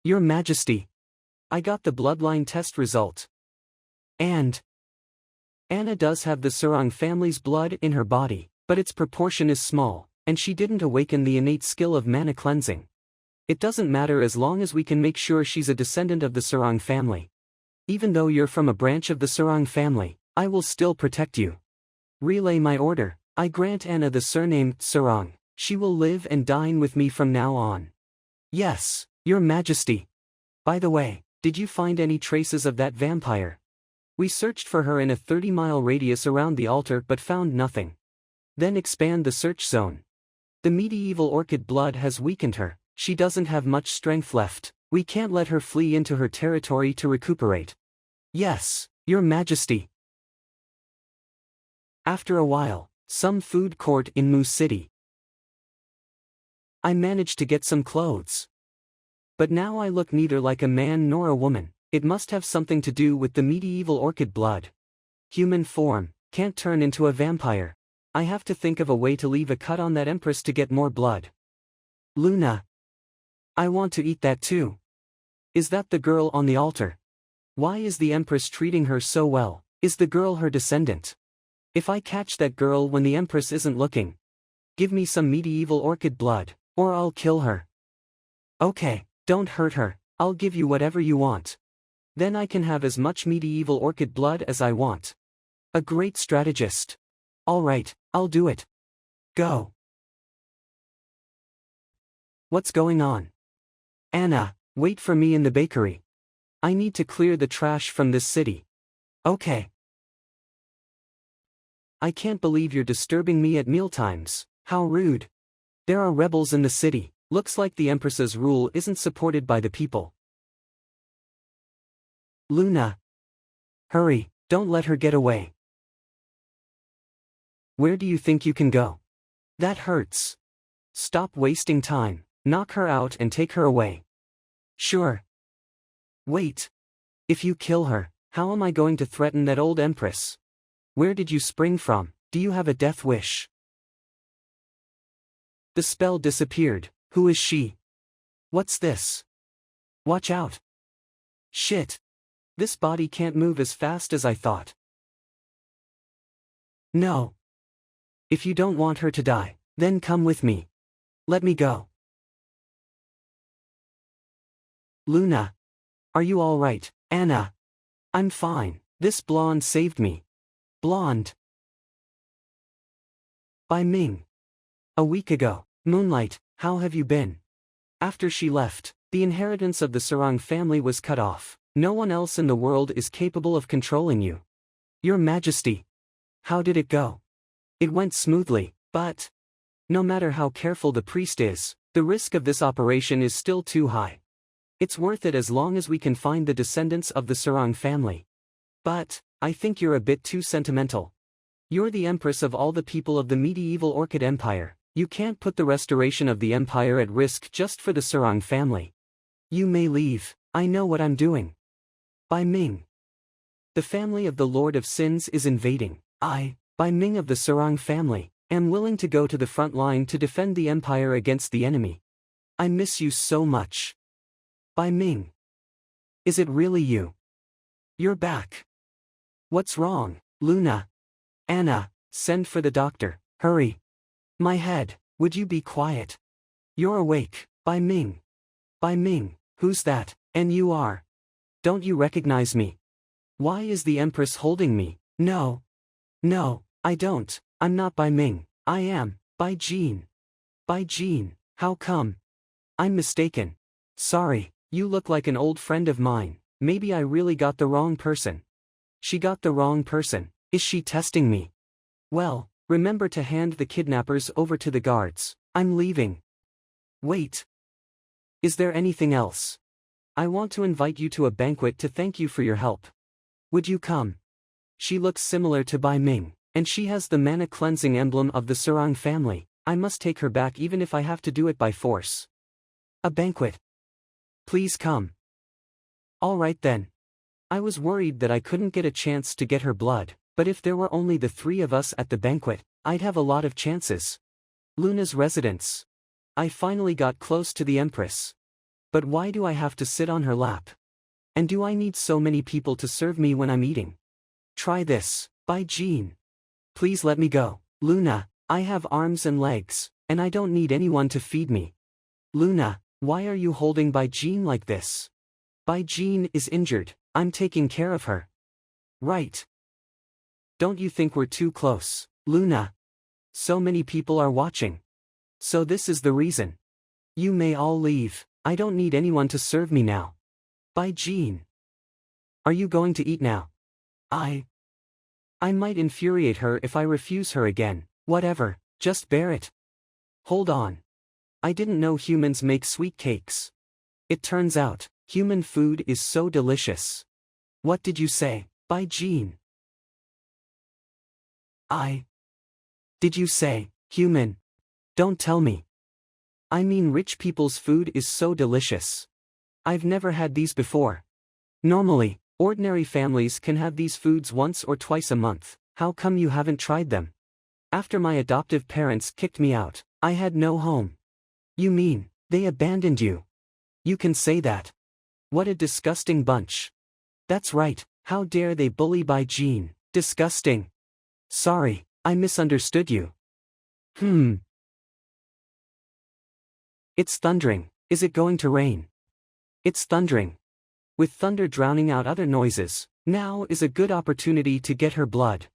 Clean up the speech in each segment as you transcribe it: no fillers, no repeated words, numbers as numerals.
Your Majesty. I got the bloodline test result. And Anna does have the Surang family's blood in her body, but its proportion is small, and she didn't awaken the innate skill of mana cleansing. It doesn't matter as long as we can make sure she's a descendant of the Surang family. Even though you're from a branch of the Surang family, I will still protect you. Relay my order. I grant Anna the surname Surang. She will live and dine with me from now on. Yes, Your Majesty. By the way, did you find any traces of that vampire? We searched for her in a 30-mile radius around the altar but found nothing. Then expand the search zone. The medieval orchid blood has weakened her. She doesn't have much strength left. We can't let her flee into her territory to recuperate. Yes, Your Majesty. After a while, some food court in Mu City. I managed to get some clothes. But now I look neither like a man nor a woman. It must have something to do with the medieval orchid blood. Human form, can't turn into a vampire. I have to think of a way to leave a cut on that empress to get more blood. Luna. I want to eat that too. Is that the girl on the altar? Why is the empress treating her so well? Is the girl her descendant? If I catch that girl when the empress isn't looking, give me some medieval orchid blood, or I'll kill her. Okay, don't hurt her, I'll give you whatever you want. Then I can have as much medieval orchid blood as I want. A great strategist. Alright, I'll do it. Go. What's going on? Anna, wait for me in the bakery. I need to clear the trash from this city. Okay. I can't believe you're disturbing me at mealtimes. How rude. There are rebels in the city. Looks like the Empress's rule isn't supported by the people. Luna. Hurry, don't let her get away. Where do you think you can go? That hurts. Stop wasting time. Knock her out and take her away. Sure. Wait. If you kill her, how am I going to threaten that old Empress? Where did you spring from? Do you have a death wish? The spell disappeared. Who is she? What's this? Watch out. Shit. This body can't move as fast as I thought. No. If you don't want her to die, then come with me. Let me go. Luna. Are you all right, Anna? I'm fine. This blonde saved me. Blonde. By Ming. A week ago. Moonlight, how have you been? After she left, the inheritance of the Surang family was cut off. No one else in the world is capable of controlling you. Your Majesty. How did it go? It went smoothly, but no matter how careful the priest is, the risk of this operation is still too high. It's worth it as long as we can find the descendants of the Surang family. But I think you're a bit too sentimental. You're the empress of all the people of the medieval Orchid Empire. You can't put the restoration of the empire at risk just for the Surang family. You may leave, I know what I'm doing. By Ming. The family of the Lord of Sins is invading. I, by Ming of the Surang family, am willing to go to the front line to defend the empire against the enemy. I miss you so much. By Ming. Is it really you? You're back. What's wrong, Luna? Anna, send for the doctor, hurry. My head, would you be quiet? You're awake, By Ming. By Ming, who's that, and you are? Don't you recognize me? Why is the Empress holding me? No. No, I don't, I'm not By Ming, I am, By Jean. By Jean, how come? I'm mistaken. Sorry, you look like an old friend of mine, maybe I really got the wrong person. She got the wrong person, is she testing me? Well, remember to hand the kidnappers over to the guards, I'm leaving. Wait. Is there anything else? I want to invite you to a banquet to thank you for your help. Would you come? She looks similar to Bai Ming, and she has the mana cleansing emblem of the Surang family. I must take her back even if I have to do it by force. A banquet. Please come. Alright then. I was worried that I couldn't get a chance to get her blood, but if there were only the three of us at the banquet, I'd have a lot of chances. Luna's residence. I finally got close to the Empress. But why do I have to sit on her lap? And do I need so many people to serve me when I'm eating? Try this, by Jean. Please let me go. Luna, I have arms and legs, and I don't need anyone to feed me. Luna, why are you holding by Jean like this? By Jean is injured, I'm taking care of her. Right. Don't you think we're too close, Luna? So many people are watching. So this is the reason. You may all leave, I don't need anyone to serve me now. By Jean. Are you going to eat now? I might infuriate her if I refuse her again, whatever, just bear it. Hold on. I didn't know humans make sweet cakes. It turns out, human food is so delicious. What did you say, by Jean? Did you say, human? Don't tell me. I mean rich people's food is so delicious. I've never had these before. Normally, ordinary families can have these foods once or twice a month. How come you haven't tried them? After my adoptive parents kicked me out, I had no home. You mean, they abandoned you? You can say that. What a disgusting bunch. That's right, how dare they bully by Jean, disgusting. Sorry, I misunderstood you. It's thundering, is it going to rain? It's thundering. With thunder drowning out other noises, now is a good opportunity to get her blood.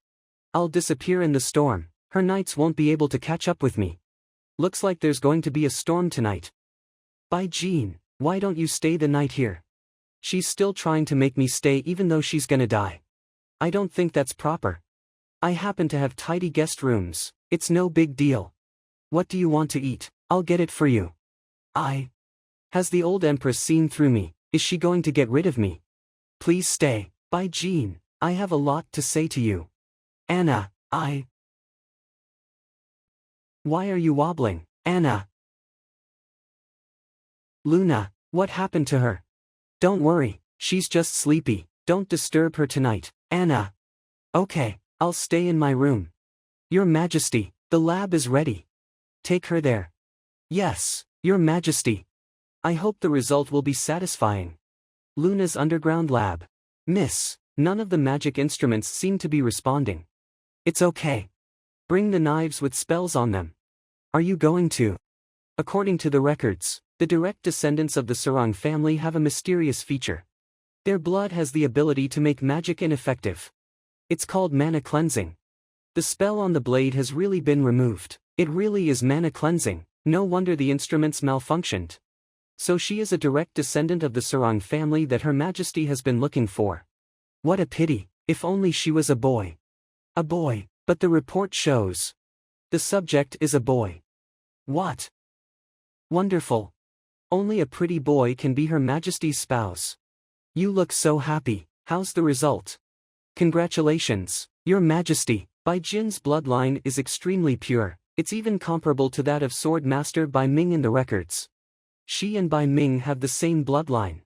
I'll disappear in the storm, her knights won't be able to catch up with me. Looks like there's going to be a storm tonight. By Jean, why don't you stay the night here? She's still trying to make me stay even though she's gonna die. I don't think that's proper. I happen to have tidy guest rooms, it's no big deal. What do you want to eat? I'll get it for you. Has the old empress seen through me? Is she going to get rid of me? Please stay, by Jean, I have a lot to say to you. Anna, Why are you wobbling, Anna? Luna, what happened to her? Don't worry, she's just sleepy, don't disturb her tonight, Anna. Okay, I'll stay in my room. Your Majesty, the lab is ready. Take her there. Yes, Your Majesty. I hope the result will be satisfying. Luna's underground lab. Miss, none of the magic instruments seem to be responding. It's okay. Bring the knives with spells on them. Are you going to? According to the records, the direct descendants of the Sarang family have a mysterious feature. Their blood has the ability to make magic ineffective. It's called mana cleansing. The spell on the blade has really been removed. It really is mana cleansing, no wonder the instruments malfunctioned. So she is a direct descendant of the Sarang family that Her Majesty has been looking for. What a pity, if only she was a boy. A boy, but the report shows. The subject is a boy. What? Wonderful. Only a pretty boy can be Her Majesty's spouse. You look so happy, how's the result? Congratulations, Your Majesty. Bai Jin's bloodline is extremely pure, it's even comparable to that of Sword Master Bai Ming in the records. She and Bai Ming have the same bloodline.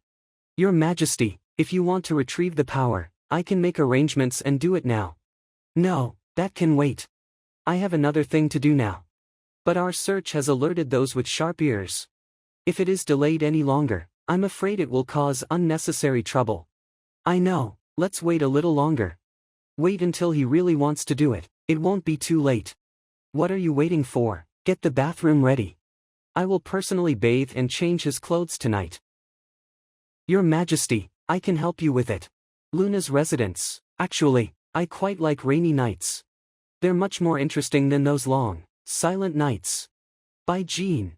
Your Majesty, if you want to retrieve the power, I can make arrangements and do it now. No, that can wait. I have another thing to do now. But our search has alerted those with sharp ears. If it is delayed any longer, I'm afraid it will cause unnecessary trouble. I know, let's wait a little longer. Wait until he really wants to do it, it won't be too late. What are you waiting for? Get the bathroom ready. I will personally bathe and change his clothes tonight. Your Majesty, I can help you with it. Luna's residence. Actually, I quite like rainy nights. They're much more interesting than those long, silent nights. By Jean.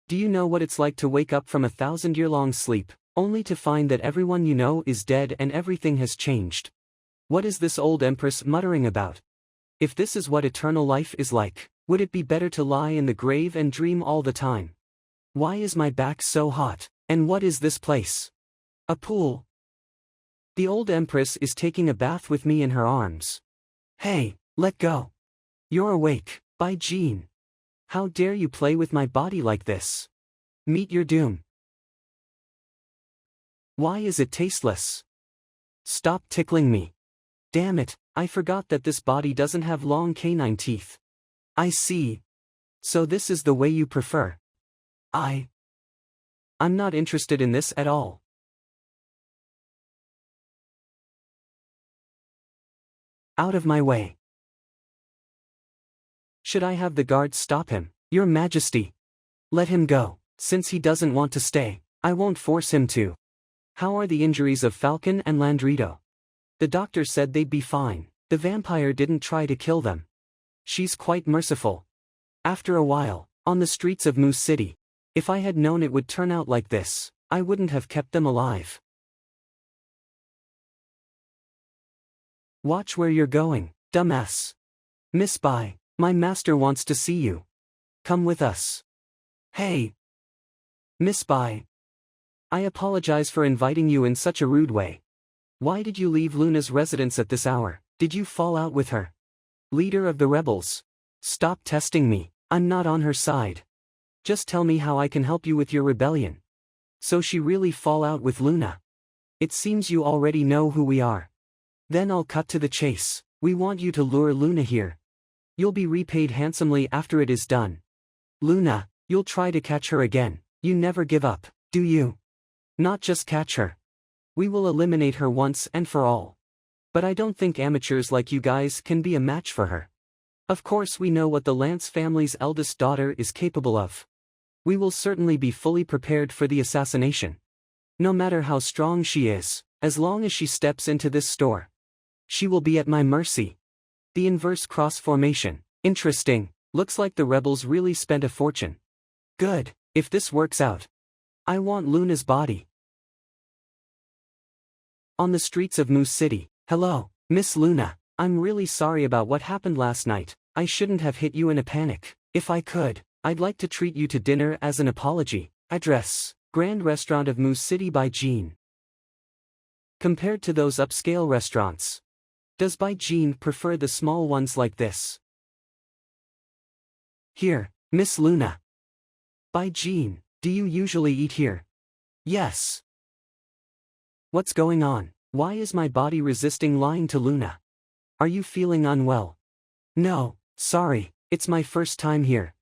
Do you know what it's like to wake up from a 1,000-year-long sleep, only to find that everyone you know is dead and everything has changed? What is this old empress muttering about? If this is what eternal life is like, would it be better to lie in the grave and dream all the time? Why is my back so hot, and what is this place? A pool. The old empress is taking a bath with me in her arms. Hey, let go. You're awake, by Jean. How dare you play with my body like this? Meet your doom. Why is it tasteless? Stop tickling me. Damn it, I forgot that this body doesn't have long canine teeth. I see. So this is the way you prefer. I'm not interested in this at all. Out of my way. Should I have the guards stop him? Your Majesty. Let him go. Since he doesn't want to stay, I won't force him to. How are the injuries of Falcon and Landrito? The doctor said they'd be fine. The vampire didn't try to kill them. She's quite merciful. After a while, on the streets of Moose City, if I had known it would turn out like this, I wouldn't have kept them alive. Watch where you're going, dumbass. Miss Bai, my master wants to see you. Come with us. Hey. Miss Bai. I apologize for inviting you in such a rude way. Why did you leave Luna's residence at this hour? Did you fall out with her? Leader of the rebels. Stop testing me, I'm not on her side. Just tell me how I can help you with your rebellion. So she really fall out with Luna? It seems you already know who we are. Then I'll cut to the chase. We want you to lure Luna here. You'll be repaid handsomely after it is done. Luna, you'll try to catch her again. You never give up, do you? Not just catch her. We will eliminate her once and for all. But I don't think amateurs like you guys can be a match for her. Of course we know what the Lance family's eldest daughter is capable of. We will certainly be fully prepared for the assassination. No matter how strong she is, as long as she steps into this store, she will be at my mercy. The inverse cross formation. Interesting. Looks like the rebels really spent a fortune. Good, if this works out. I want Luna's body. On the streets of Moose City. Hello, Miss Luna. I'm really sorry about what happened last night. I shouldn't have hit you in a panic. If I could, I'd like to treat you to dinner as an apology. Address: Grand Restaurant of Moose City by Jean. Compared to those upscale restaurants, does Bai Jean prefer the small ones like this? Here, Miss Luna. Bai Jean, do you usually eat here? Yes. What's going on? Why is my body resisting lying to Luna? Are you feeling unwell? No, sorry, it's my first time here.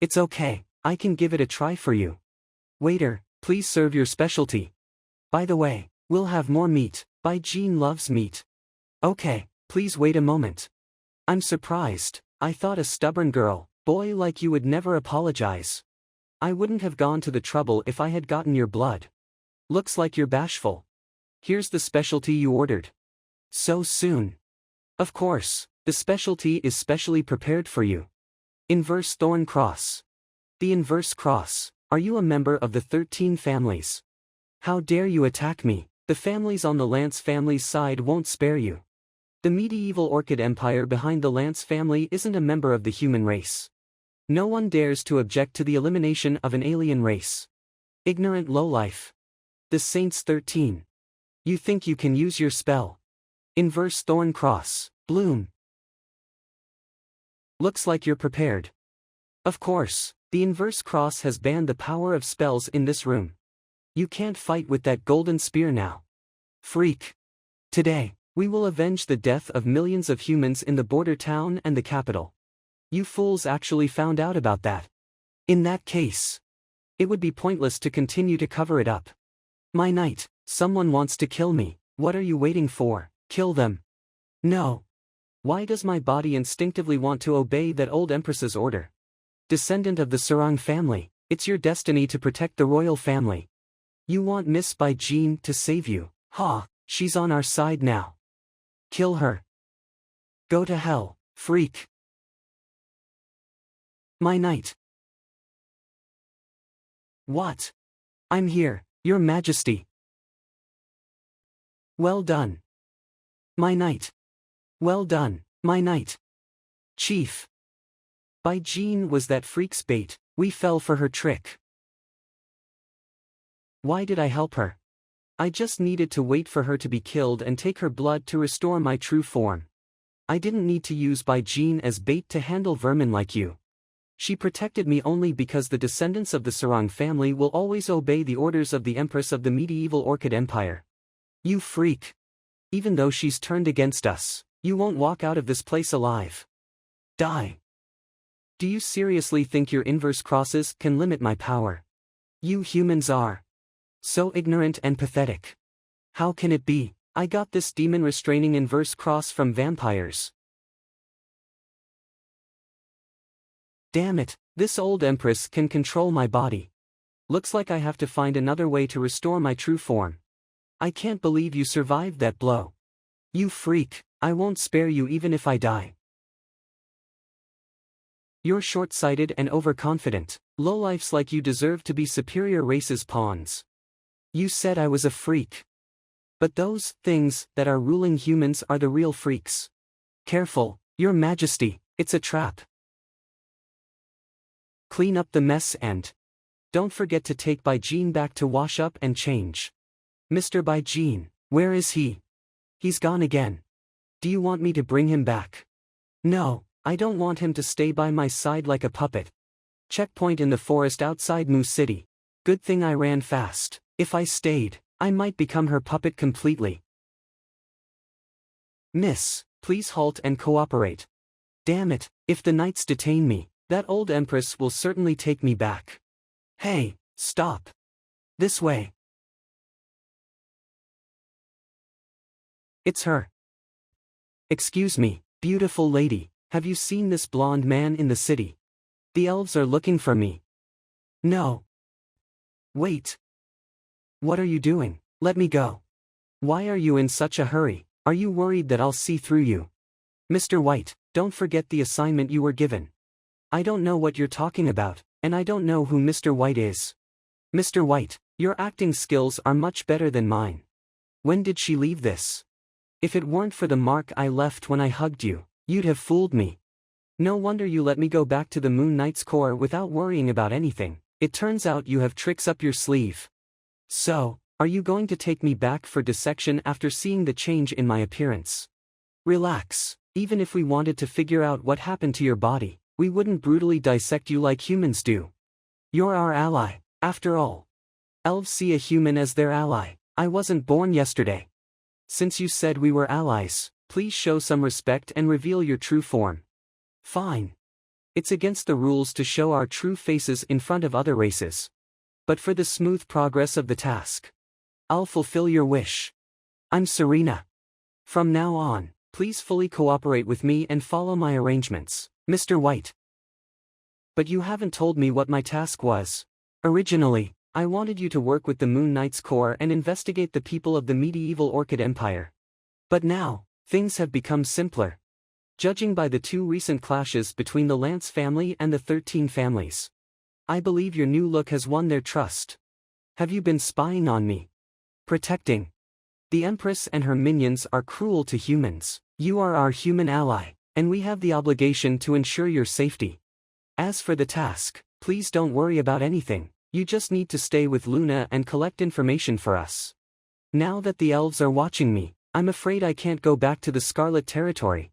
It's okay, I can give it a try for you. Waiter, please serve your specialty. By the way, we'll have more meat. Bai Jean loves meat. Okay, please wait a moment. I'm surprised. I thought a stubborn boy like you would never apologize. I wouldn't have gone to the trouble if I had gotten your blood. Looks like you're bashful. Here's the specialty you ordered. So soon? Of course, the specialty is specially prepared for you. Inverse Thorn Cross. The Inverse Cross. Are you a member of the 13 families? How dare you attack me? The families on the Lance family's side won't spare you. The medieval Orchid Empire behind the Lance family isn't a member of the human race. No one dares to object to the elimination of an alien race. Ignorant lowlife. The Saints 13. You think you can use your spell? Inverse Thorn Cross. Bloom. Looks like you're prepared. Of course, the Inverse Cross has banned the power of spells in this room. You can't fight with that golden spear now. Freak. Today, we will avenge the death of millions of humans in the border town and the capital. You fools actually found out about that. In that case, it would be pointless to continue to cover it up. My knight, someone wants to kill me. What are you waiting for? Kill them. No. Why does my body instinctively want to obey that old empress's order? Descendant of the Sarang family, it's your destiny to protect the royal family. You want Miss Bai Jean to save you. Ha, she's on our side now. Kill her. Go to hell, freak. My knight. What? I'm here, Your Majesty. Well done. My knight. Well done, my knight. Chief. Bai Jean was that freak's bait, we fell for her trick. Why did I help her? I just needed to wait for her to be killed and take her blood to restore my true form. I didn't need to use Bai Jean as bait to handle vermin like you. She protected me only because the descendants of the Sarang family will always obey the orders of the Empress of the medieval Orchid Empire. You freak. Even though she's turned against us, you won't walk out of this place alive. Die. Do you seriously think your inverse crosses can limit my power? You humans are so ignorant and pathetic. How can it be? I got this demon restraining inverse cross from vampires. Damn it, this old empress can control my body. Looks like I have to find another way to restore my true form. I can't believe you survived that blow. You freak, I won't spare you even if I die. You're short-sighted and overconfident. Lowlifes like you deserve to be superior races' pawns. You said I was a freak. But those things that are ruling humans are the real freaks. Careful, Your Majesty, it's a trap. Clean up the mess and don't forget to take Baijin back to wash up and change. Mr. Baijin, where is he? He's gone again. Do you want me to bring him back? No, I don't want him to stay by my side like a puppet. Checkpoint in the forest outside Mu City. Good thing I ran fast. If I stayed, I might become her puppet completely. Miss, please halt and cooperate. Damn it, if the knights detain me, that old empress will certainly take me back. Hey, stop. This way. It's her. Excuse me, beautiful lady, have you seen this blonde man in the city? The elves are looking for me. No. Wait. What are you doing? Let me go. Why are you in such a hurry? Are you worried that I'll see through you? Mr. White, don't forget the assignment you were given. I don't know what you're talking about, and I don't know who Mr. White is. Mr. White, your acting skills are much better than mine. When did she leave this? If it weren't for the mark I left when I hugged you, you'd have fooled me. No wonder you let me go back to the Moon Knight's core without worrying about anything. It turns out you have tricks up your sleeve. So, are you going to take me back for dissection after seeing the change in my appearance? Relax, even if we wanted to figure out what happened to your body, we wouldn't brutally dissect you like humans do. You're our ally, after all. Elves see a human as their ally. I wasn't born yesterday. Since you said we were allies, please show some respect and reveal your true form. Fine. It's against the rules to show our true faces in front of other races. But for the smooth progress of the task, I'll fulfill your wish. I'm Serena. From now on, please fully cooperate with me and follow my arrangements, Mr. White. But you haven't told me what my task was. Originally, I wanted you to work with the Moon Knight's core and investigate the people of the medieval Orchid Empire. But now, things have become simpler. Judging by the 2 recent clashes between the Lance family and the 13 families, I believe your new look has won their trust. Have you been spying on me? Protecting. The Empress and her minions are cruel to humans. You are our human ally, and we have the obligation to ensure your safety. As for the task, please don't worry about anything. You just need to stay with Luna and collect information for us. Now that the elves are watching me, I'm afraid I can't go back to the Scarlet Territory.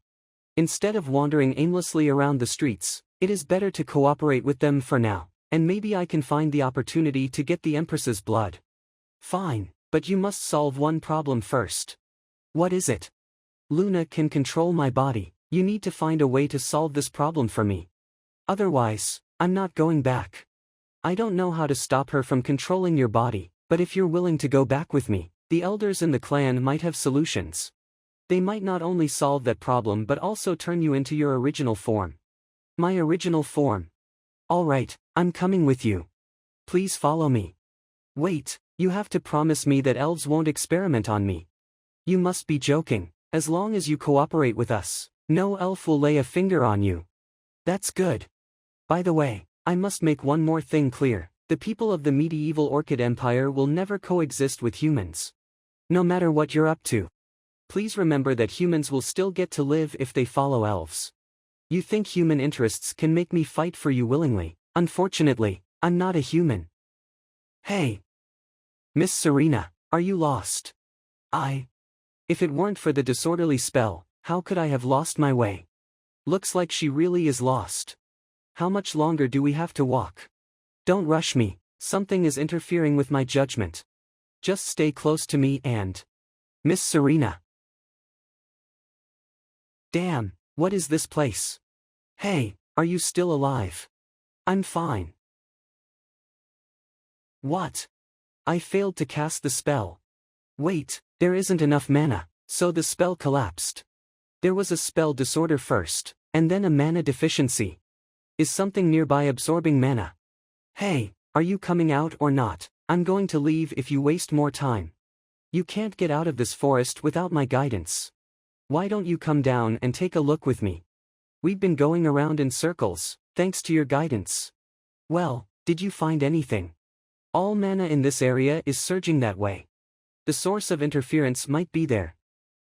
Instead of wandering aimlessly around the streets, it is better to cooperate with them for now, and maybe I can find the opportunity to get the Empress's blood. Fine, but you must solve one problem first. What is it? Luna can control my body. You need to find a way to solve this problem for me. Otherwise, I'm not going back. I don't know how to stop her from controlling your body, but if you're willing to go back with me, the elders in the clan might have solutions. They might not only solve that problem but also turn you into your original form. My original form. Alright, I'm coming with you. Please follow me. Wait, you have to promise me that elves won't experiment on me. You must be joking. As long as you cooperate with us, no elf will lay a finger on you. That's good. By the way, I must make one more thing clear. The people of the medieval Orchid Empire will never coexist with humans. No matter what you're up to. Please remember that humans will still get to live if they follow elves. You think human interests can make me fight for you willingly? Unfortunately, I'm not a human. Hey! Miss Serena, are you lost? If it weren't for the disorderly spell, how could I have lost my way? Looks like she really is lost. How much longer do we have to walk? Don't rush me, something is interfering with my judgment. Just stay close to me and... Miss Serena. Damn, what is this place? Hey, are you still alive? I'm fine. What? I failed to cast the spell. Wait, there isn't enough mana, so the spell collapsed. There was a spell disorder first, and then a mana deficiency. Is something nearby absorbing mana? Hey, are you coming out or not? I'm going to leave if you waste more time. You can't get out of this forest without my guidance. Why don't you come down and take a look with me? We've been going around in circles, thanks to your guidance. Well, did you find anything? All mana in this area is surging that way. The source of interference might be there.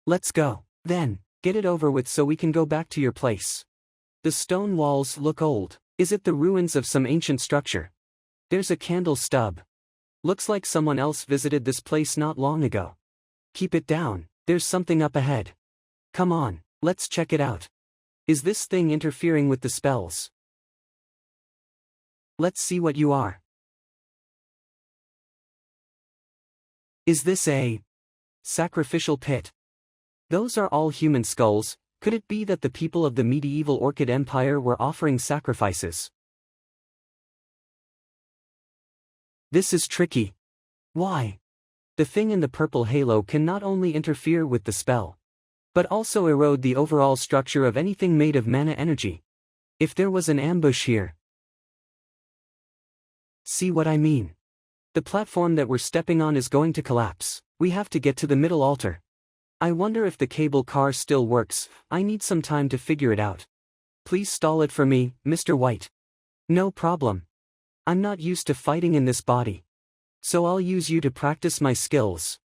Let's go. Then, get it over with so we can go back to your place. The stone walls look old. Is it the ruins of some ancient structure? There's a candle stub. Looks like someone else visited this place not long ago. Keep it down, there's something up ahead. Come on, let's check it out. Is this thing interfering with the spells? Let's see what you are. Is this a sacrificial pit? Those are all human skulls. Could it be that the people of the medieval Orchid Empire were offering sacrifices? This is tricky. Why? The thing in the purple halo can not only interfere with the spell, but also erode the overall structure of anything made of mana energy. If there was an ambush here. See what I mean? The platform that we're stepping on is going to collapse. We have to get to the middle altar. I wonder if the cable car still works. I need some time to figure it out. Please stall it for me, Mr. White. No problem. I'm not used to fighting in this body. So I'll use you to practice my skills.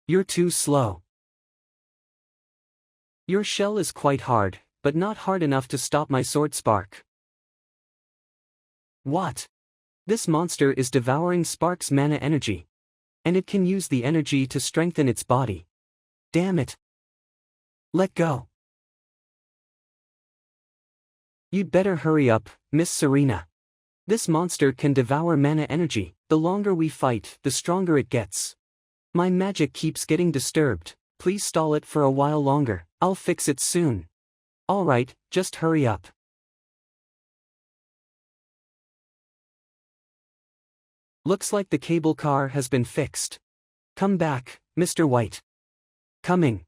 You're too slow. Your shell is quite hard, but not hard enough to stop my sword spark. What? This monster is devouring Spark's mana energy. And it can use the energy to strengthen its body. Damn it. Let go. You'd better hurry up, Miss Serena. This monster can devour mana energy. The longer we fight, the stronger it gets. My magic keeps getting disturbed. Please stall it for a while longer. I'll fix it soon. Alright, just hurry up. Looks like the cable car has been fixed. Come back, Mr. White. Coming.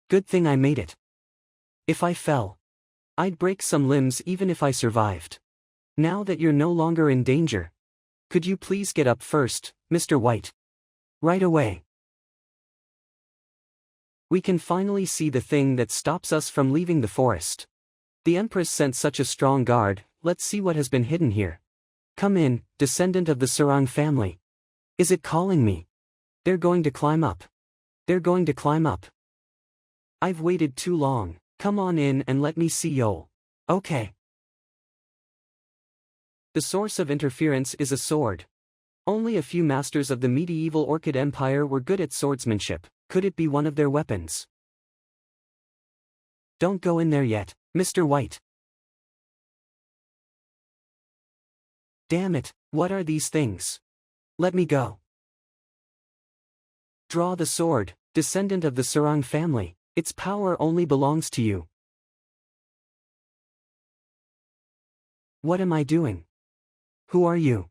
Good thing I made it. If I fell, I'd break some limbs even if I survived. Now that you're no longer in danger, could you please get up first, Mr. White? Right away. We can finally see the thing that stops us from leaving the forest. The Empress sent such a strong guard. Let's see what has been hidden here. Come in, descendant of the Sarang family. Is it calling me? They're going to climb up. They're going to climb up. I've waited too long. Come on in and let me see y'all. Okay. The source of interference is a sword. Only a few masters of the medieval Orchid Empire were good at swordsmanship. Could it be one of their weapons? Don't go in there yet, Mr. White. Damn it, what are these things? Let me go. Draw the sword, descendant of the Sarang family. Its power only belongs to you. What am I doing? Who are you?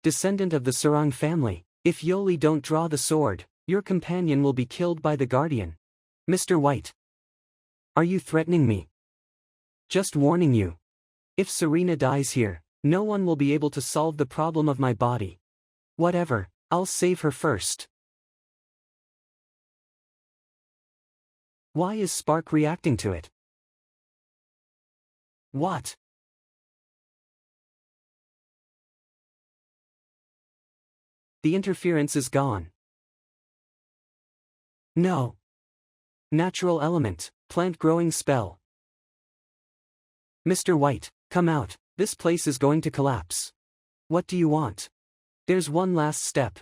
Descendant of the Sarang family. If Yoli don't draw the sword, your companion will be killed by the Guardian. Mr. White. Are you threatening me? Just warning you. If Serena dies here, no one will be able to solve the problem of my body. Whatever, I'll save her first. Why is Spark reacting to it? What? The interference is gone. No. Natural element, plant growing spell. Mr. White, come out, this place is going to collapse. What do you want? There's one last step.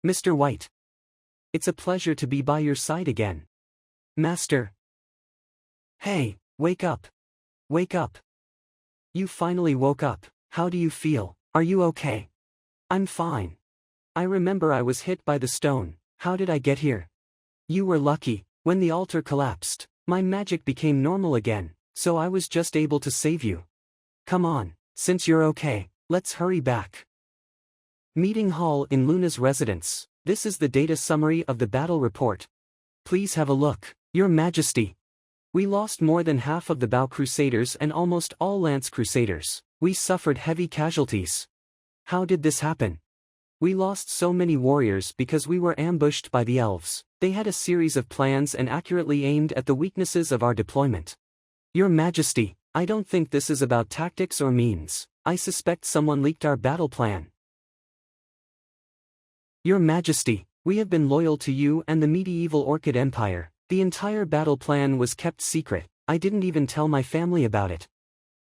Mr. White. It's a pleasure to be by your side again. Master. Hey, wake up. Wake up. You finally woke up. How do you feel? Are you okay? I'm fine. I remember I was hit by the stone. How did I get here? You were lucky. When the altar collapsed, my magic became normal again, so I was just able to save you. Come on, since you're okay, let's hurry back. Meeting hall in Luna's residence. This is the data summary of the battle report. Please have a look, Your Majesty. We lost more than half of the Bow Crusaders and almost all Lance Crusaders. We suffered heavy casualties. How did this happen? We lost so many warriors because we were ambushed by the elves. They had a series of plans and accurately aimed at the weaknesses of our deployment. Your Majesty, I don't think this is about tactics or means. I suspect someone leaked our battle plan. Your Majesty, we have been loyal to you and the medieval Orchid Empire. The entire battle plan was kept secret. I didn't even tell my family about it.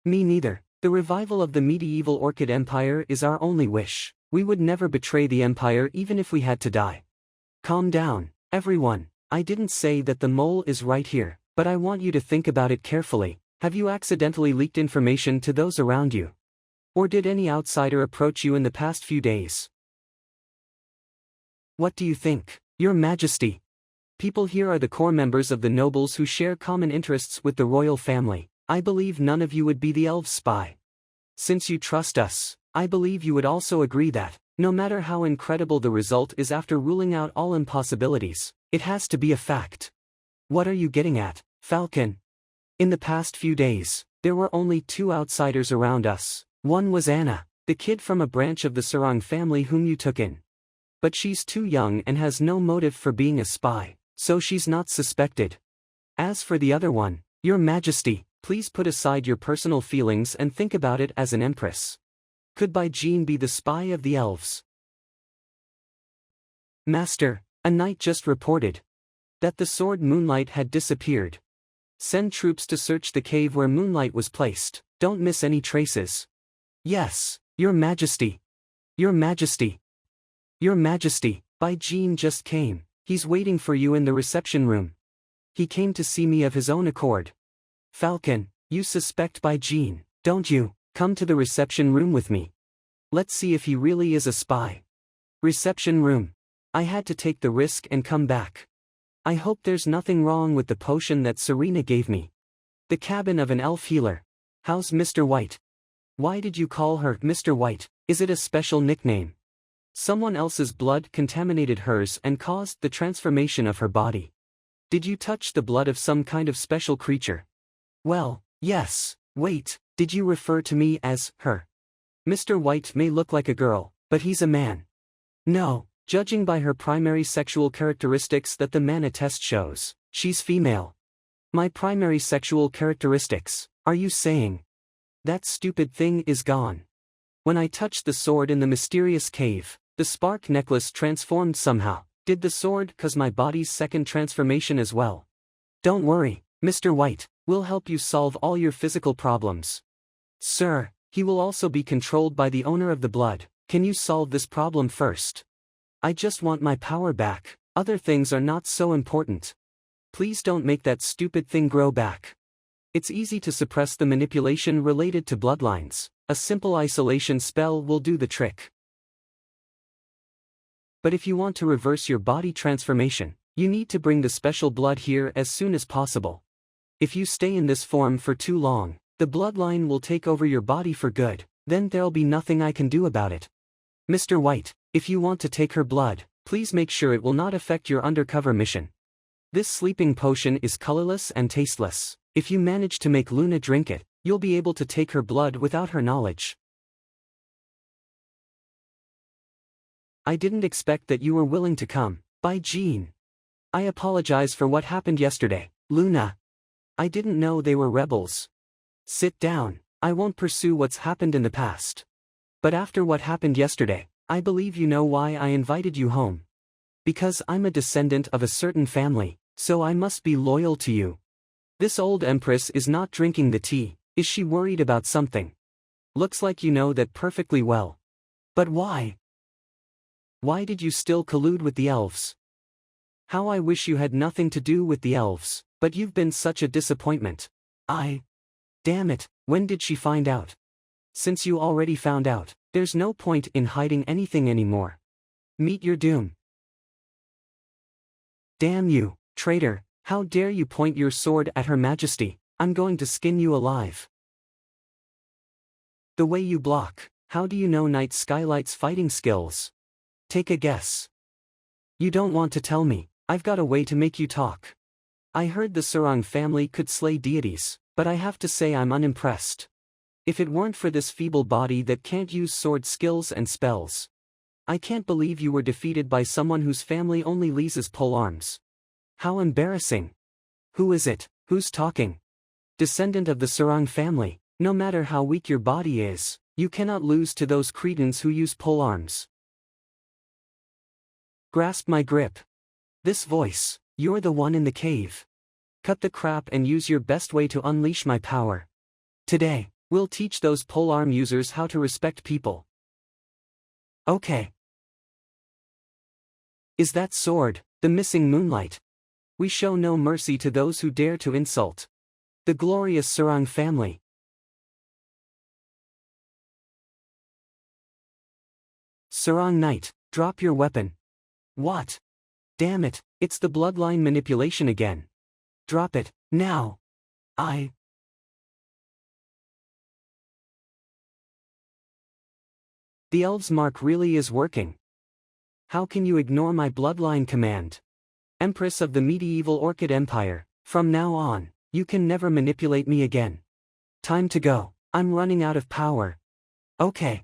Me neither. The revival of the medieval Orchid Empire is our only wish. We would never betray the Empire even if we had to die. Calm down, everyone. I didn't say that the mole is right here, but I want you to think about it carefully. Have you accidentally leaked information to those around you? Or did any outsider approach you in the past few days? What do you think, Your Majesty? People here are the core members of the nobles who share common interests with the royal family. I believe none of you would be the elf spy. Since you trust us, I believe you would also agree that, no matter how incredible the result is after ruling out all impossibilities, it has to be a fact. What are you getting at, Falcon? In the past few days, there were only 2 outsiders around us. One was Anna, the kid from a branch of the Sarang family whom you took in. But she's too young and has no motive for being a spy, so she's not suspected. As for the other one, Your Majesty, please put aside your personal feelings and think about it as an empress. Could Bai Jean be the spy of the elves? Master, a knight just reported that the sword Moonlight had disappeared. Send troops to search the cave where Moonlight was placed. Don't miss any traces. Yes, Your Majesty. Your Majesty. Your Majesty, Bai Jean just came. He's waiting for you in the reception room. He came to see me of his own accord. Falcon, you suspect Bai Jean, don't you? Come to the reception room with me. Let's see if he really is a spy. Reception room. I had to take the risk and come back. I hope there's nothing wrong with the potion that Serena gave me. The cabin of an elf healer. How's Mr. White? Why did you call her Mr. White? Is it a special nickname? Someone else's blood contaminated hers and caused the transformation of her body. Did you touch the blood of some kind of special creature? Well, yes. Wait, did you refer to me as her? Mr. White may look like a girl, but he's a man. No, judging by her primary sexual characteristics that the Mana test shows, she's female. My primary sexual characteristics, are you saying? That stupid thing is gone. When I touched the sword in the mysterious cave, the spark necklace transformed somehow. Did the sword cause my body's second transformation as well? Don't worry, Mr. White, we'll help you solve all your physical problems. Sir, he will also be controlled by the owner of the blood. Can you solve this problem first? I just want my power back. Other things are not so important. Please don't make that stupid thing grow back. It's easy to suppress the manipulation related to bloodlines. A simple isolation spell will do the trick. But if you want to reverse your body transformation, you need to bring the special blood here as soon as possible. If you stay in this form for too long, the bloodline will take over your body for good, then there'll be nothing I can do about it. Mr. White, if you want to take her blood, please make sure it will not affect your undercover mission. This sleeping potion is colorless and tasteless. If you manage to make Luna drink it, you'll be able to take her blood without her knowledge. I didn't expect that you were willing to come, Bai Jean. I apologize for what happened yesterday, Luna. I didn't know they were rebels. Sit down, I won't pursue what's happened in the past. But after what happened yesterday, I believe you know why I invited you home. Because I'm a descendant of a certain family, so I must be loyal to you. This old empress is not drinking the tea. Is she worried about something? Looks like you know that perfectly well. But why? Why did you still collude with the elves? How I wish you had nothing to do with the elves, but you've been such a disappointment. Damn it, when did she find out? Since you already found out, there's no point in hiding anything anymore. Meet your doom. Damn you, traitor, how dare you point your sword at Her Majesty, I'm going to skin you alive. The way you block, how do you know Night Skylight's fighting skills? Take a guess. You don't want to tell me, I've got a way to make you talk. I heard the Sarang family could slay deities, but I have to say I'm unimpressed. If it weren't for this feeble body that can't use sword skills and spells. I can't believe you were defeated by someone whose family only leases polearms. How embarrassing. Who is it, who's talking? Descendant of the Sarang family, no matter how weak your body is, you cannot lose to those cretins who use polearms. Grasp my grip. This voice, you're the one in the cave. Cut the crap and use your best way to unleash my power. Today, we'll teach those polearm users how to respect people. Okay. Is that sword, the missing moonlight? We show no mercy to those who dare to insult the glorious Sarang family. Sarang Knight, drop your weapon. What? Damn it, it's the bloodline manipulation again. Drop it, now. The elves' mark really is working. How can you ignore my bloodline command? Empress of the medieval Orchid Empire, from now on, you can never manipulate me again. Time to go, I'm running out of power. Okay.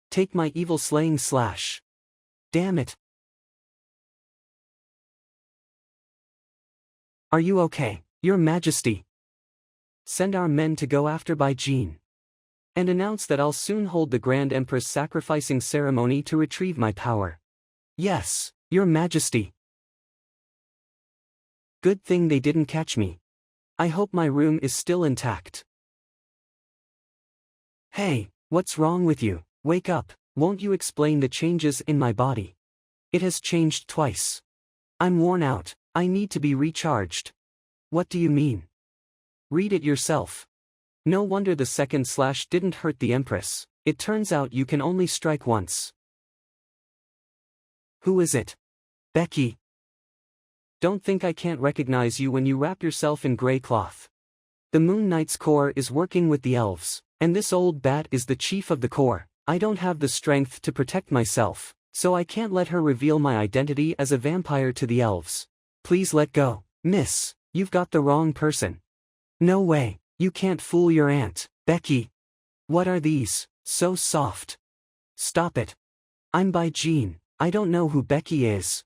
Take my evil slaying slash. Damn it. Are you okay, Your Majesty? Send our men to go after Bai Jin. And announce that I'll soon hold the Grand Empress sacrificing ceremony to retrieve my power. Yes, Your Majesty. Good thing they didn't catch me. I hope my room is still intact. Hey, what's wrong with you? Wake up, won't you explain the changes in my body? It has changed twice. I'm worn out, I need to be recharged. What do you mean? Read it yourself. No wonder the second slash didn't hurt the Empress. It turns out you can only strike once. Who is it? Becky. Don't think I can't recognize you when you wrap yourself in gray cloth. The Moon Knight's corps is working with the elves, and this old bat is the chief of the corps. I don't have the strength to protect myself, so I can't let her reveal my identity as a vampire to the elves. Please let go, miss, you've got the wrong person. No way, you can't fool your aunt, Becky. What are these, so soft? Stop it. I'm Bai Jin, I don't know who Becky is.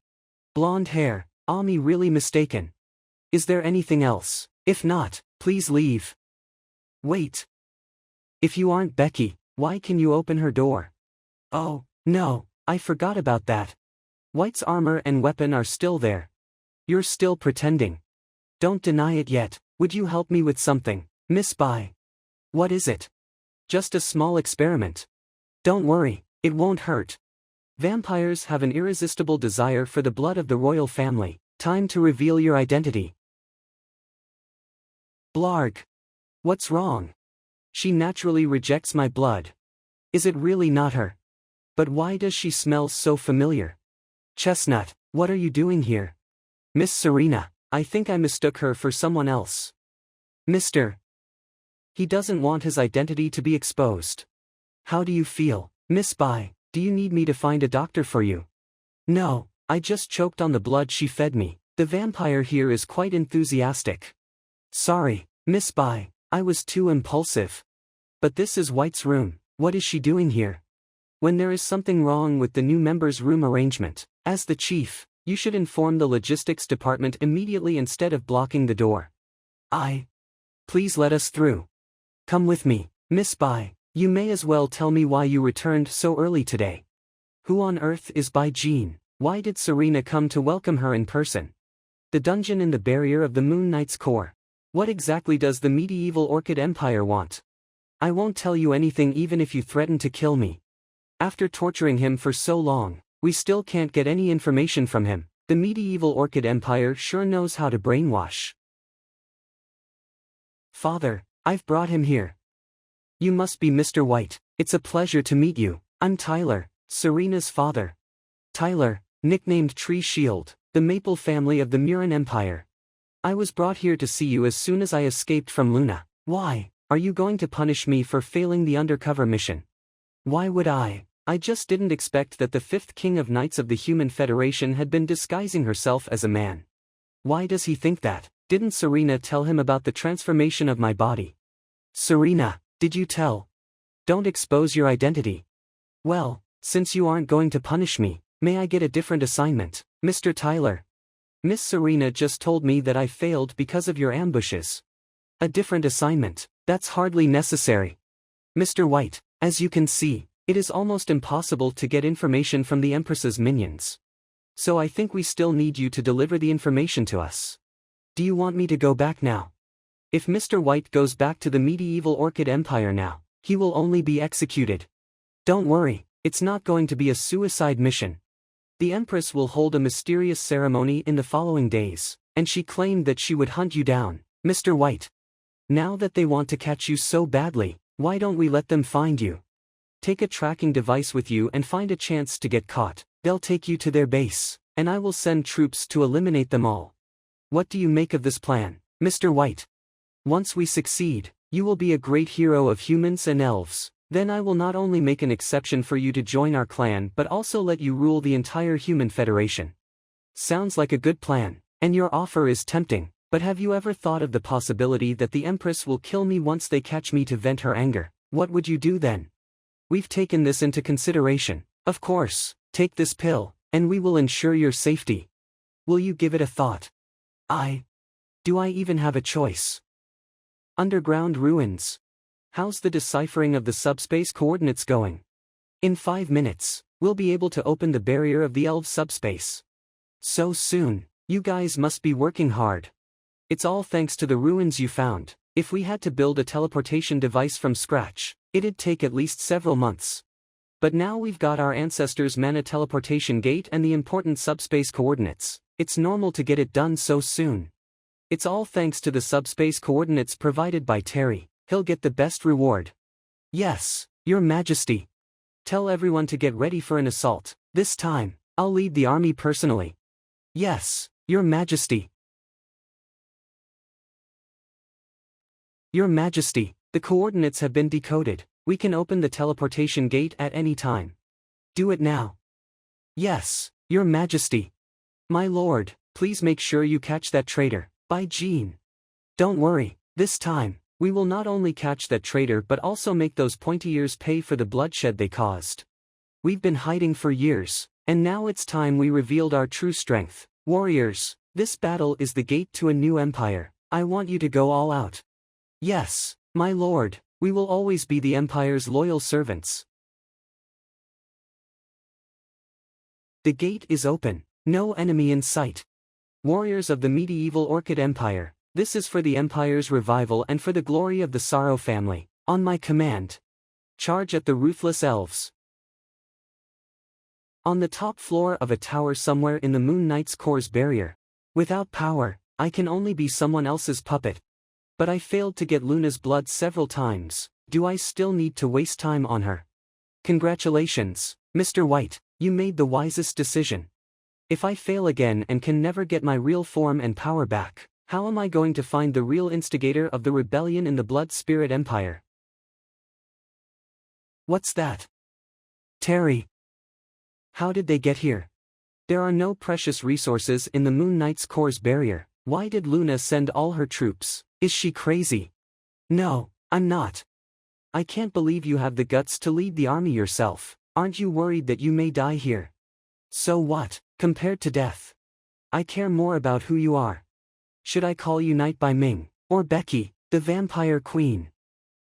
Blonde hair, Ami really mistaken. Is there anything else? If not, please leave. Wait. If you aren't Becky, why can you open her door? Oh, no, I forgot about that. White's armor and weapon are still there. You're still pretending. Don't deny it yet, would you help me with something, Miss Bai? What is it? Just a small experiment. Don't worry, it won't hurt. Vampires have an irresistible desire for the blood of the royal family. Time to reveal your identity. Blarg. What's wrong? She naturally rejects my blood. Is it really not her? But why does she smell so familiar? Chestnut, what are you doing here? Miss Serena, I think I mistook her for someone else. Mr. He doesn't want his identity to be exposed. How do you feel, Miss Bai? Do you need me to find a doctor for you? No, I just choked on the blood she fed me. The vampire here is quite enthusiastic. Sorry, Miss Bai, I was too impulsive. But this is White's room, what is she doing here? When there is something wrong with the new member's room arrangement, as the chief, you should inform the logistics department immediately instead of blocking the door. Please let us through. Come with me, Miss Bai. You may as well tell me why you returned so early today. Who on earth is Bai Jin? Why did Serena come to welcome her in person? The dungeon in the barrier of the Moon Knight's core. What exactly does the medieval Orchid Empire want? I won't tell you anything even if you threaten to kill me. After torturing him for so long, we still can't get any information from him. The medieval Orchid Empire sure knows how to brainwash. Father, I've brought him here. You must be Mr. White. It's a pleasure to meet you. I'm Tyler, Serena's father. Tyler, nicknamed Tree Shield, the Maple family of the Murin Empire. I was brought here to see you as soon as I escaped from Luna. Why? Are you going to punish me for failing the undercover mission? Why would I? I just didn't expect that the fifth king of Knights of the Human Federation had been disguising herself as a man. Why does he think that? Didn't Serena tell him about the transformation of my body? Serena, did you tell? Don't expose your identity. Well, since you aren't going to punish me, may I get a different assignment, Mr. Tyler? Miss Serena just told me that I failed because of your ambushes. A different assignment? That's hardly necessary. Mr. White, as you can see, it is almost impossible to get information from the Empress's minions. So I think we still need you to deliver the information to us. Do you want me to go back now? If Mr. White goes back to the medieval Orchid Empire now, he will only be executed. Don't worry, it's not going to be a suicide mission. The Empress will hold a mysterious ceremony in the following days, and she claimed that she would hunt you down, Mr. White. Now that they want to catch you so badly, why don't we let them find you? Take a tracking device with you and find a chance to get caught. They'll take you to their base, and I will send troops to eliminate them all. What do you make of this plan, Mr. White? Once we succeed, you will be a great hero of humans and elves. Then I will not only make an exception for you to join our clan but also let you rule the entire Human Federation. Sounds like a good plan, and your offer is tempting, but have you ever thought of the possibility that the Empress will kill me once they catch me to vent her anger? What would you do then? We've taken this into consideration. Of course, take this pill, and we will ensure your safety. Will you give it a thought? Do I even have a choice? Underground ruins. How's the deciphering of the subspace coordinates going? In 5 minutes, we'll be able to open the barrier of the elves subspace. So soon, you guys must be working hard. It's all thanks to the ruins you found. If we had to build a teleportation device from scratch, it'd take at least several months. But now we've got our ancestors' mana teleportation gate and the important subspace coordinates. It's normal to get it done so soon. It's all thanks to the subspace coordinates provided by Terry. He'll get the best reward. Yes, Your Majesty. Tell everyone to get ready for an assault. This time, I'll lead the army personally. Yes, Your Majesty. Your Majesty, the coordinates have been decoded. We can open the teleportation gate at any time. Do it now. Yes, Your Majesty. My lord, please make sure you catch that traitor. By Jean. Don't worry, this time, we will not only catch that traitor but also make those pointy ears pay for the bloodshed they caused. We've been hiding for years, and now it's time we revealed our true strength. Warriors, this battle is the gate to a new empire. I want you to go all out. Yes, my lord, we will always be the Empire's loyal servants. The gate is open, no enemy in sight. Warriors of the medieval Orchid Empire, this is for the Empire's revival and for the glory of the Sorrow family. On my command, charge at the ruthless elves. On the top floor of a tower somewhere in the Moon Knight's Core's barrier. Without power, I can only be someone else's puppet. But I failed to get Luna's blood several times. Do I still need to waste time on her? Congratulations, Mr. White, you made the wisest decision. If I fail again and can never get my real form and power back, how am I going to find the real instigator of the rebellion in the Blood Spirit Empire? What's that? Terry. How did they get here? There are no precious resources in the Moon Knight's Core's barrier. Why did Luna send all her troops? Is she crazy? No, I'm not. I can't believe you have the guts to lead the army yourself. Aren't you worried that you may die here? So what, compared to death? I care more about who you are. Should I call you Knight by Ming, or Becky, the Vampire Queen?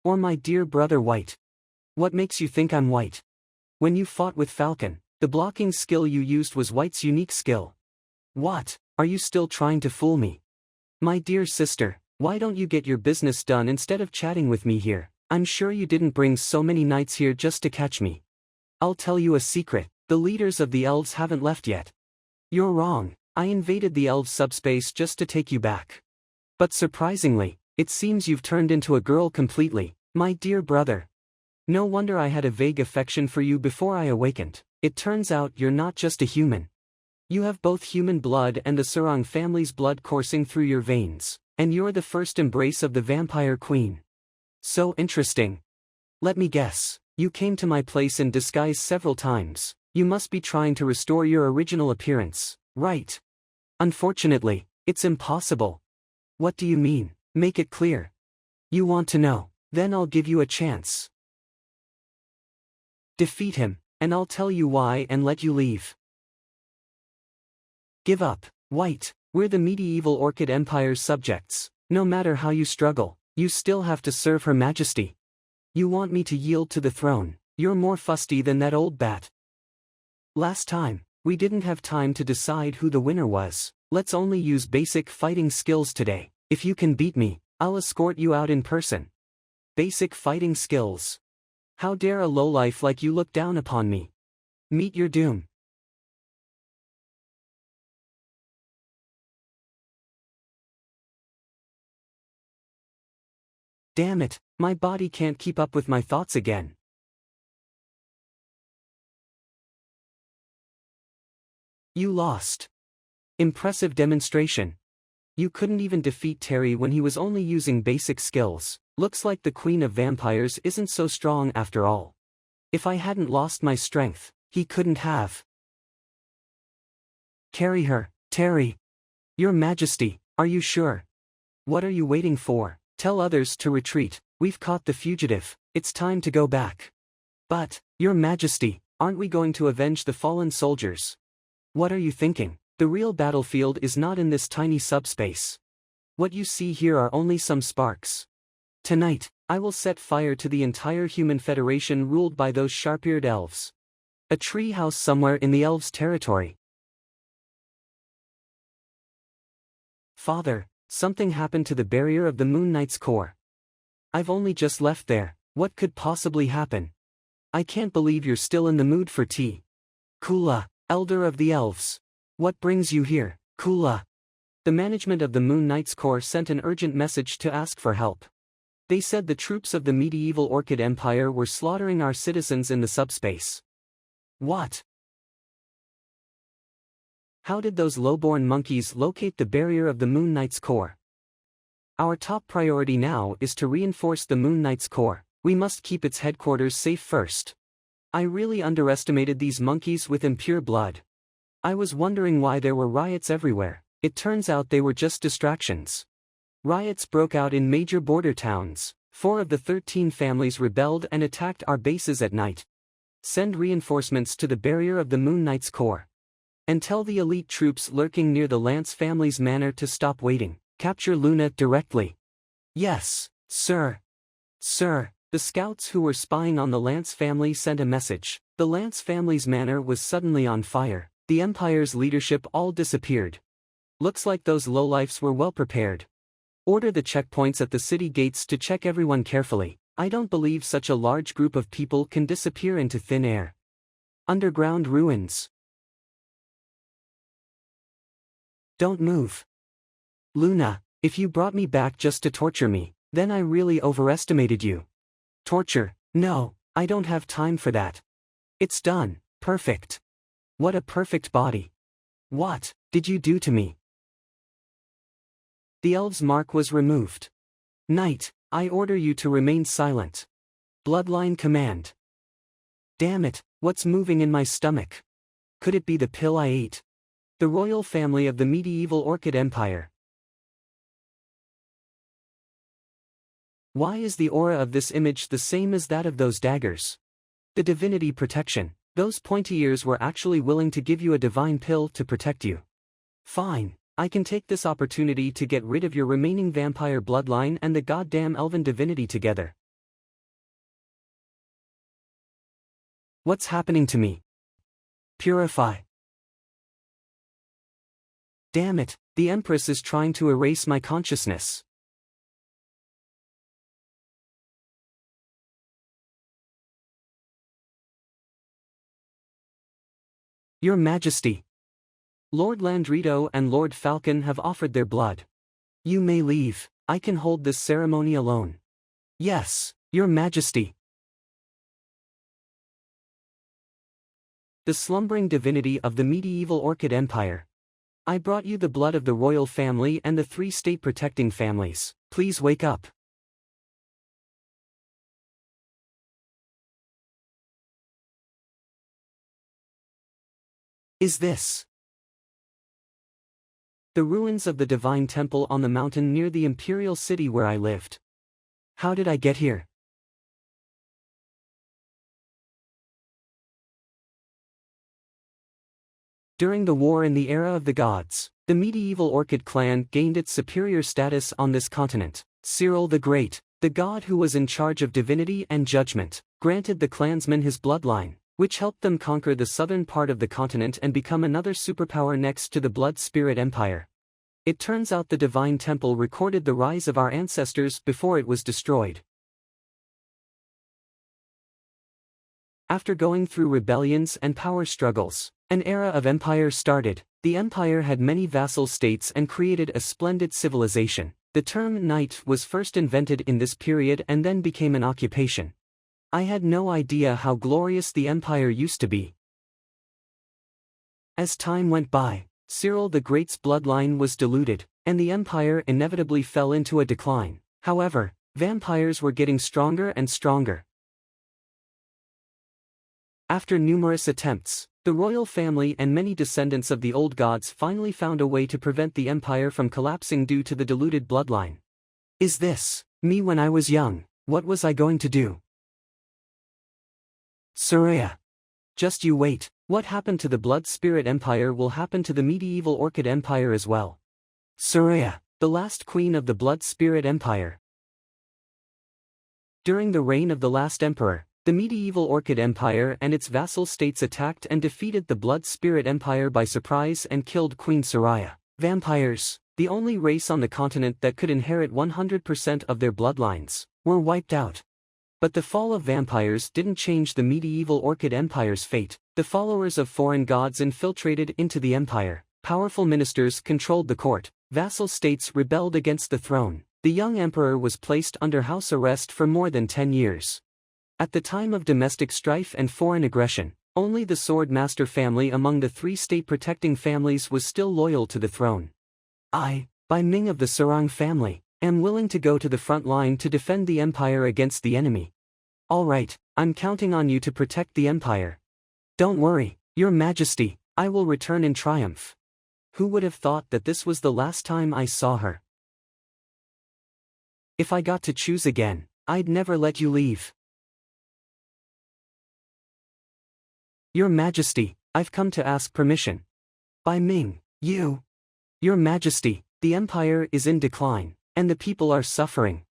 Or my dear brother White? What makes you think I'm White? When you fought with Falcon, the blocking skill you used was White's unique skill. What, are you still trying to fool me? My dear sister, why don't you get your business done instead of chatting with me here? I'm sure you didn't bring so many knights here just to catch me. I'll tell you a secret, the leaders of the elves haven't left yet. You're wrong, I invaded the elves subspace just to take you back. But surprisingly, it seems you've turned into a girl completely, my dear brother. No wonder I had a vague affection for you before I awakened. It turns out you're not just a human. You have both human blood and the Sarang family's blood coursing through your veins, and you're the first embrace of the vampire queen. So interesting. Let me guess, you came to my place in disguise several times. You must be trying to restore your original appearance, right? Unfortunately, it's impossible. What do you mean? Make it clear. You want to know? Then I'll give you a chance. Defeat him, and I'll tell you why and let you leave. Give up, White. We're the medieval Orchid Empire's subjects. No matter how you struggle, you still have to serve Her Majesty. You want me to yield to the throne? You're more fusty than that old bat. Last time, we didn't have time to decide who the winner was. Let's only use basic fighting skills today. If you can beat me, I'll escort you out in person. Basic fighting skills. How dare a lowlife like you look down upon me? Meet your doom. Damn it, my body can't keep up with my thoughts again. You lost. Impressive demonstration. You couldn't even defeat Terry when he was only using basic skills. Looks like the Queen of Vampires isn't so strong after all. If I hadn't lost my strength, he couldn't have. Carry her, Terry. Your Majesty, are you sure? What are you waiting for? Tell others to retreat. We've caught the fugitive. It's time to go back. But, Your Majesty, aren't we going to avenge the fallen soldiers? What are you thinking? The real battlefield is not in this tiny subspace. What you see here are only some sparks. Tonight, I will set fire to the entire human federation ruled by those sharp-eared elves. A tree house somewhere in the elves' territory. Father, something happened to the barrier of the Moon Knight's core. I've only just left there. What could possibly happen? I can't believe you're still in the mood for tea. Kula, Elder of the Elves. What brings you here, Kula? The management of the Moon Knight's core sent an urgent message to ask for help. They said the troops of the medieval Orchid Empire were slaughtering our citizens in the subspace. What? How did those low-born monkeys locate the barrier of the Moon Knight's core? Our top priority now is to reinforce the Moon Knight's core. We must keep its headquarters safe first. I really underestimated these monkeys with impure blood. I was wondering why there were riots everywhere. It turns out they were just distractions. Riots broke out in major border towns. 4 of the 13 families rebelled and attacked our bases at night. Send reinforcements to the barrier of the Moon Knight's core. And tell the elite troops lurking near the Lance family's manor to stop waiting. Capture Luna directly. Yes, sir. Sir, the scouts who were spying on the Lance family sent a message. The Lance family's manor was suddenly on fire. The Empire's leadership all disappeared. Looks like those lowlifes were well prepared. Order the checkpoints at the city gates to check everyone carefully. I don't believe such a large group of people can disappear into thin air. Underground ruins. Don't move. Luna, if you brought me back just to torture me, then I really overestimated you. Torture? No, I don't have time for that. It's done. Perfect. What a perfect body. What did you do to me? The elf's mark was removed. Knight, I order you to remain silent. Bloodline command. Damn it, what's moving in my stomach? Could it be the pill I ate? The royal family of the medieval Orchid Empire. Why is the aura of this image the same as that of those daggers? The divinity protection. Those pointy ears were actually willing to give you a divine pill to protect you. Fine, I can take this opportunity to get rid of your remaining vampire bloodline and the goddamn elven divinity together. What's happening to me? Purify. Damn it, the Empress is trying to erase my consciousness. Your Majesty. Lord Landrito and Lord Falcon have offered their blood. You may leave. I can hold this ceremony alone. Yes, Your Majesty. the slumbering divinity of the medieval Orchid Empire. I brought you the blood of the royal family and the 3 state-protecting families. Please wake up. Is this the ruins of the divine temple on the mountain near the imperial city where I lived? How did I get here? During the war in the era of the gods, the medieval Orchid clan gained its superior status on this continent. Cyril the Great, the god who was in charge of divinity and judgment, granted the clansmen his bloodline, which helped them conquer the southern part of the continent and become another superpower next to the Blood Spirit Empire. It turns out the Divine Temple recorded the rise of our ancestors before it was destroyed. After going through rebellions and power struggles, an era of empire started. The empire had many vassal states and created a splendid civilization. The term knight was first invented in this period and then became an occupation. I had no idea how glorious the empire used to be. As time went by, Cyril the Great's bloodline was diluted, and the empire inevitably fell into a decline. However, vampires were getting stronger and stronger. After numerous attempts, the royal family and many descendants of the old gods finally found a way to prevent the empire from collapsing due to the diluted bloodline. Is this me when I was young? What was I going to do? Surya. Just you wait. What happened to the Blood Spirit Empire will happen to the medieval Orchid Empire as well. Surya, the last queen of the Blood Spirit Empire. During the reign of the last emperor, the medieval Orchid Empire and its vassal states attacked and defeated the Blood Spirit Empire by surprise and killed Queen Surya. Vampires, the only race on the continent that could inherit 100% of their bloodlines, were wiped out. But the fall of vampires didn't change the medieval Orchid Empire's fate. The followers of foreign gods infiltrated into the empire. Powerful ministers controlled the court. Vassal states rebelled against the throne. The young emperor was placed under house arrest for more than 10 years. At the time of domestic strife and foreign aggression, only the Sword Master family among the 3 state-protecting families was still loyal to the throne. I, Bai Ming of the Sarang family, am willing to go to the front line to defend the empire against the enemy. All right, I'm counting on you to protect the empire. Don't worry, Your Majesty, I will return in triumph. Who would have thought that this was the last time I saw her? If I got to choose again, I'd never let you leave. Your Majesty, I've come to ask permission. Bai Ming, you. Your Majesty, the empire is in decline, and the people are suffering.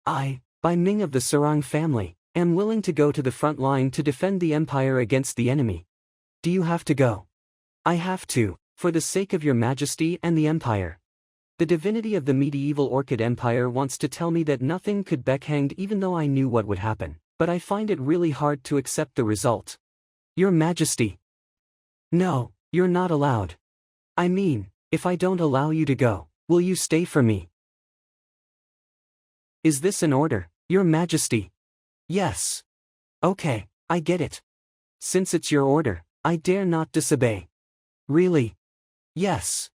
I, Bai Ming of the Sarang family, am willing to go to the front line to defend the empire against the enemy. Do you have to go? I have to, for the sake of Your Majesty and the empire. The divinity of the medieval Orchid Empire wants to tell me that nothing could backhand even though I knew what would happen, but I find it really hard to accept the result. Your Majesty. No, you're not allowed. I mean, if I don't allow you to go, will you stay for me? Is this an order, Your Majesty? Yes. Okay, I get it. Since it's your order, I dare not disobey. Really? Yes.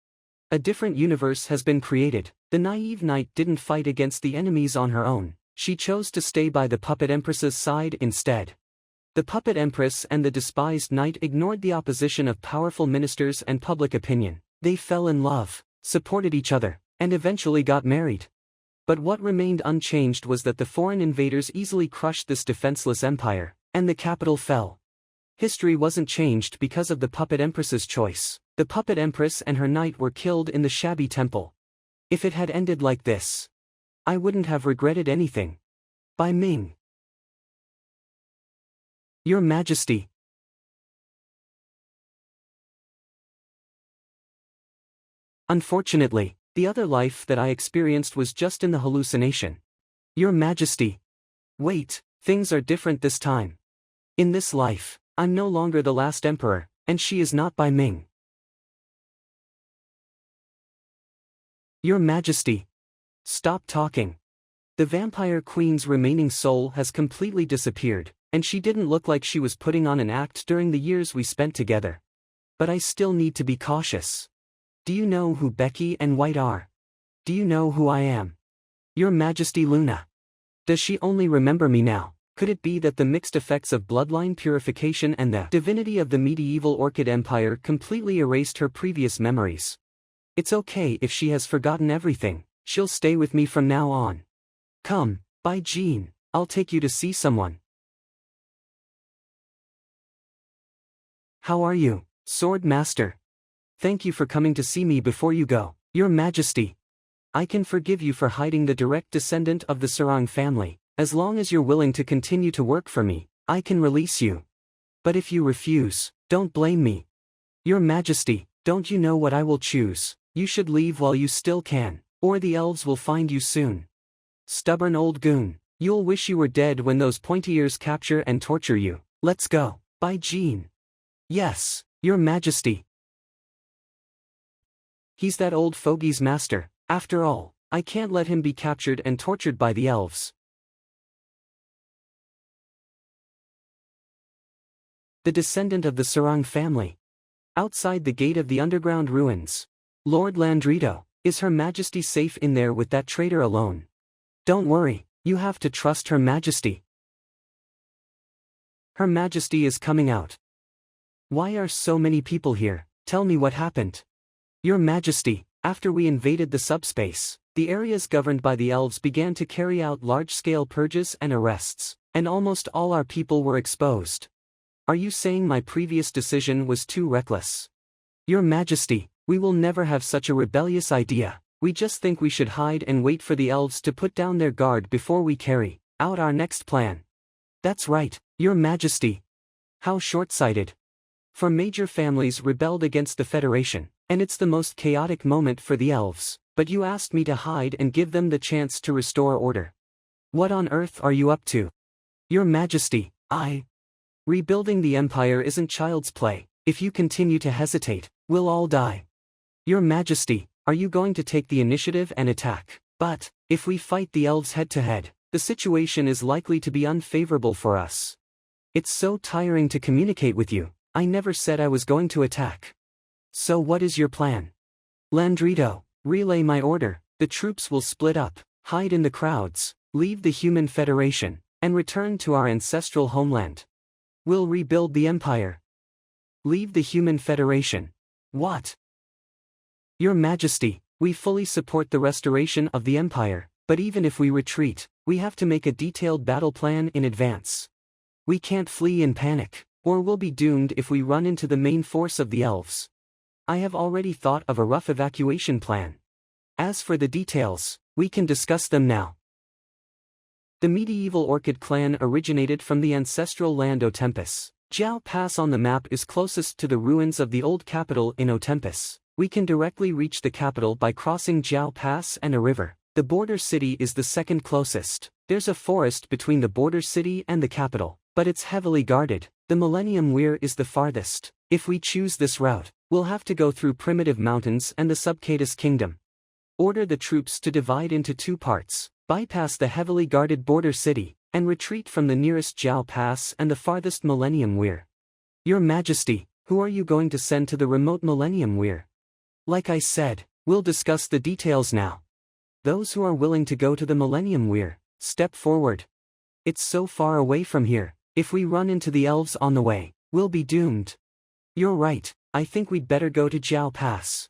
A different universe has been created. The naive knight didn't fight against the enemies on her own. She chose to stay by the puppet empress's side instead. The puppet empress and the despised knight ignored the opposition of powerful ministers and public opinion. They fell in love, supported each other, and eventually got married. But what remained unchanged was that the foreign invaders easily crushed this defenseless empire, and the capital fell. History wasn't changed because of the puppet empress's choice. The puppet empress and her knight were killed in the shabby temple. If it had ended like this, I wouldn't have regretted anything. Bai Ming. Your Majesty. Unfortunately, the other life that I experienced was just in the hallucination. Your Majesty. Wait, things are different this time. In this life, I'm no longer the last emperor, and she is not Bai Ming. Your Majesty. Stop talking. The vampire queen's remaining soul has completely disappeared. And she didn't look like she was putting on an act during the years we spent together. But I still need to be cautious. Do you know who Becky and White are? Do you know who I am? Your Majesty Luna. Does she only remember me now? Could it be that the mixed effects of bloodline purification and the divinity of the medieval Orchid Empire completely erased her previous memories? It's okay if she has forgotten everything, she'll stay with me from now on. Come, by Jean, I'll take you to see someone. How are you, Sword Master? Thank you for coming to see me before you go, Your Majesty. I can forgive you for hiding the direct descendant of the Sarang family. As long as you're willing to continue to work for me, I can release you. But if you refuse, don't blame me. Your Majesty, don't you know what I will choose? You should leave while you still can, or the elves will find you soon. Stubborn old goon, you'll wish you were dead when those pointy ears capture and torture you. Let's go, by Jean. Yes, Your Majesty. He's that old fogey's master, after all. I can't let him be captured and tortured by the elves. The descendant of the Sarang family. Outside the gate of the underground ruins. Lord Landrito, is Her Majesty safe in there with that traitor alone? Don't worry, you have to trust Her Majesty. Her Majesty is coming out. Why are so many people here? Tell me what happened. Your Majesty, after we invaded the subspace, the areas governed by the elves began to carry out large-scale purges and arrests, and almost all our people were exposed. Are you saying my previous decision was too reckless? Your Majesty, we will never have such a rebellious idea. We just think we should hide and wait for the elves to put down their guard before we carry out our next plan. That's right, Your Majesty. How short-sighted. For major families rebelled against the Federation, and it's the most chaotic moment for the elves, but you asked me to hide and give them the chance to restore order. What on earth are you up to? Your Majesty, Rebuilding the Empire isn't child's play. If you continue to hesitate, we'll all die. Your Majesty, are you going to take the initiative and attack? But, if we fight the elves head-to-head, the situation is likely to be unfavorable for us. It's so tiring to communicate with you. I never said I was going to attack. So what is your plan? Landrito, relay my order. The troops will split up, hide in the crowds, leave the Human Federation, and return to our ancestral homeland. We'll rebuild the Empire. Leave the Human Federation. What? Your Majesty, we fully support the restoration of the Empire, but even if we retreat, we have to make a detailed battle plan in advance. We can't flee in panic, or we'll be doomed if we run into the main force of the elves. I have already thought of a rough evacuation plan. As for the details, we can discuss them now. The medieval Orchid clan originated from the ancestral land Otempus. Jiao Pass on the map is closest to the ruins of the old capital in Otempus. We can directly reach the capital by crossing Jiao Pass and a river. The border city is the second closest. There's a forest between the border city and the capital, but it's heavily guarded. The Millennium Weir is the farthest. If we choose this route, we'll have to go through primitive mountains and the Subcatus Kingdom. Order the troops to divide into two parts. Bypass the heavily guarded border city, and retreat from the nearest Jiao Pass and the farthest Millennium Weir. Your Majesty, who are you going to send to the remote Millennium Weir? Like I said, we'll discuss the details now. Those who are willing to go to the Millennium Weir, step forward. It's so far away from here. If we run into the elves on the way, we'll be doomed. You're right, I think we'd better go to Jiao Pass.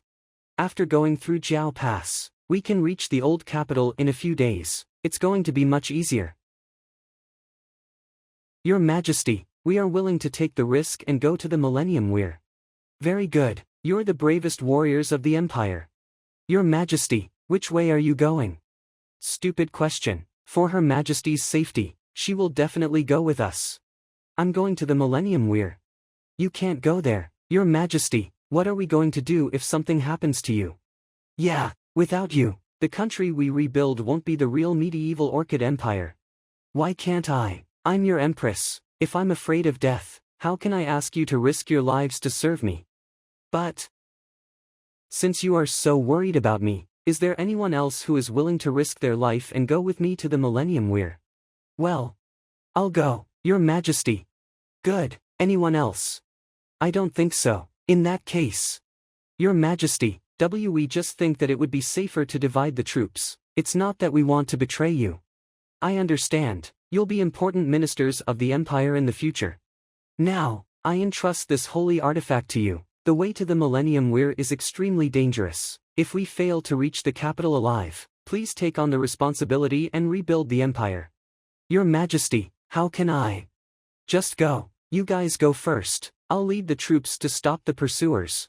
After going through Jiao Pass, we can reach the old capital in a few days. It's going to be much easier. Your Majesty, we are willing to take the risk and go to the Millennium Weir. Very good, you're the bravest warriors of the Empire. Your Majesty, which way are you going? Stupid question. For Her Majesty's safety, she will definitely go with us. I'm going to the Millennium Weir. You can't go there, Your Majesty. What are we going to do if something happens to you? Yeah, without you, the country we rebuild won't be the real medieval Orchid Empire. Why can't I? I'm your empress. If I'm afraid of death, how can I ask you to risk your lives to serve me? But since you are so worried about me, is there anyone else who is willing to risk their life and go with me to the Millennium Weir? Well, I'll go. Your Majesty. Good. Anyone else? I don't think so. In that case. Your Majesty, we just think that it would be safer to divide the troops. It's not that we want to betray you. I understand. You'll be important ministers of the Empire in the future. Now, I entrust this holy artifact to you. The way to the Millennium Weir is extremely dangerous. If we fail to reach the capital alive, please take on the responsibility and rebuild the Empire. Your Majesty, how can I? Just go. You guys go first. I'll lead the troops to stop the pursuers.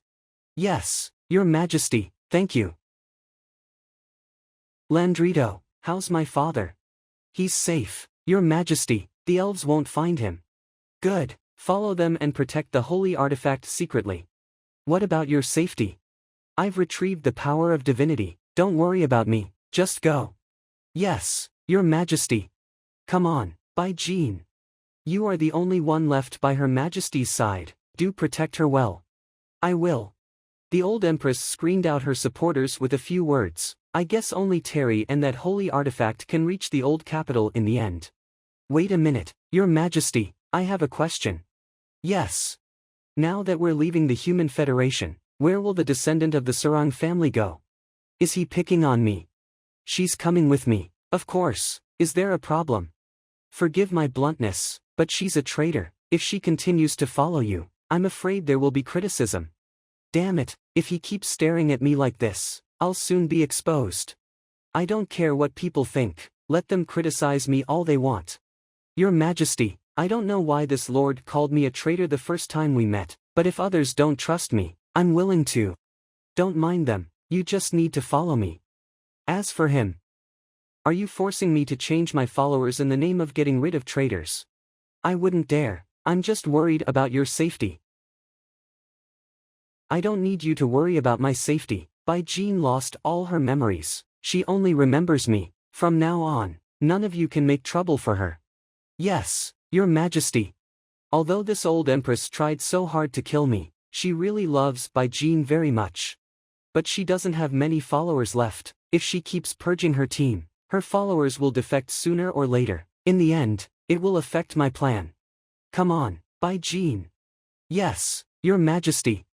Yes, Your Majesty, thank you. Landrito, how's my father? He's safe. Your Majesty, the elves won't find him. Good, follow them and protect the holy artifact secretly. What about your safety? I've retrieved the power of divinity, don't worry about me, just go. Yes, Your Majesty. Come on, by Jean. You are the only one left by Her Majesty's side, do protect her well. I will. The old empress screamed out her supporters with a few words. I guess only Terry and that holy artifact can reach the old capital in the end. Wait a minute, Your Majesty, I have a question. Yes. Now that we're leaving the Human Federation, where will the descendant of the Sarang family go? Is he picking on me? She's coming with me, of course. Is there a problem? Forgive my bluntness, but she's a traitor. If she continues to follow you, I'm afraid there will be criticism. Damn it, if he keeps staring at me like this, I'll soon be exposed. I don't care what people think, let them criticize me all they want. Your Majesty, I don't know why this lord called me a traitor the first time we met, but if others don't trust me, I'm willing to. Don't mind them, you just need to follow me. As for him, are you forcing me to change my followers in the name of getting rid of traitors? I wouldn't dare, I'm just worried about your safety. I don't need you to worry about my safety. Jean lost all her memories, she only remembers me. From now on, none of you can make trouble for her. Yes, Your Majesty. Although this old empress tried so hard to kill me, she really loves Jean very much. But she doesn't have many followers left. If she keeps purging her team, her followers will defect sooner or later. In the end, it will affect my plan. Come on, Jean. Yes, Your Majesty.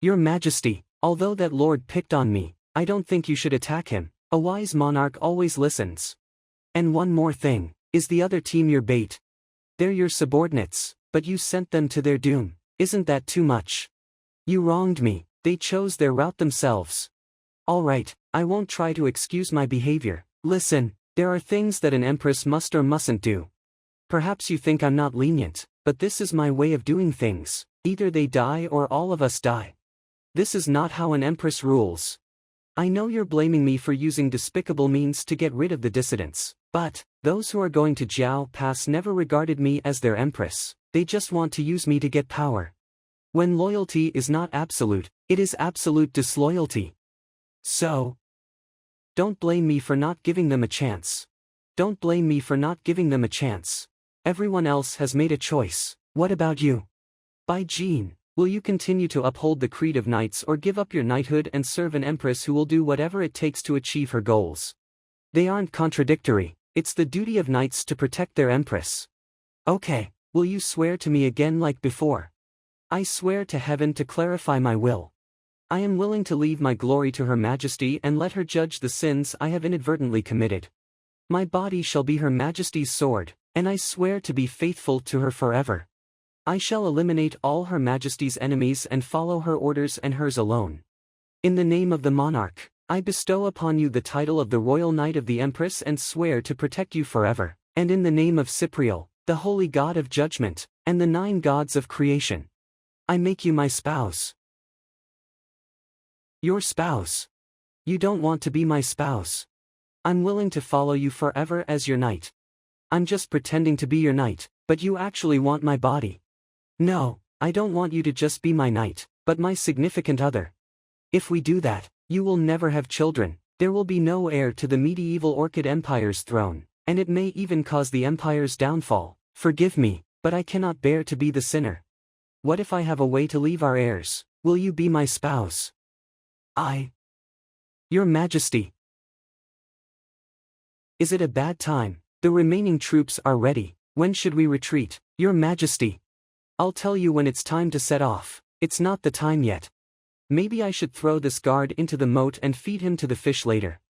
Your Majesty, although that lord picked on me, I don't think you should attack him. A wise monarch always listens. And one more thing, is the other team your bait? They're your subordinates, but you sent them to their doom. Isn't that too much? You wronged me, they chose their route themselves. Alright, I won't try to excuse my behavior. Listen, there are things that an empress must or mustn't do. Perhaps you think I'm not lenient, but this is my way of doing things. Either they die or all of us die. This is not how an empress rules. I know you're blaming me for using despicable means to get rid of the dissidents, but those who are going to Jiao Pass never regarded me as their empress, they just want to use me to get power. When loyalty is not absolute, it is absolute disloyalty. So, don't blame me for not giving them a chance. Don't blame me for not giving them a chance. Everyone else has made a choice. What about you? Jean. Will you continue to uphold the creed of knights or give up your knighthood and serve an empress who will do whatever it takes to achieve her goals? They aren't contradictory, it's the duty of knights to protect their empress. Okay, will you swear to me again like before? I swear to heaven to clarify my will. I am willing to leave my glory to Her Majesty and let her judge the sins I have inadvertently committed. My body shall be Her Majesty's sword, and I swear to be faithful to her forever. I shall eliminate all Her Majesty's enemies and follow her orders and hers alone. In the name of the monarch, I bestow upon you the title of the Royal Knight of the Empress and swear to protect you forever, and in the name of Cypriel, the holy god of judgment, and the 9 gods of creation, I make you my spouse. Your spouse? You don't want to be my spouse. I'm willing to follow you forever as your knight. I'm just pretending to be your knight, but you actually want my body. No, I don't want you to just be my knight, but my significant other. If we do that, you will never have children, there will be no heir to the medieval Orchid Empire's throne, and it may even cause the Empire's downfall. Forgive me, but I cannot bear to be the sinner. What if I have a way to leave our heirs? Will you be my spouse? Your Majesty. Is it a bad time? The remaining troops are ready. When should we retreat, Your Majesty? I'll tell you when it's time to set off. It's not the time yet. Maybe I should throw this guard into the moat and feed him to the fish later.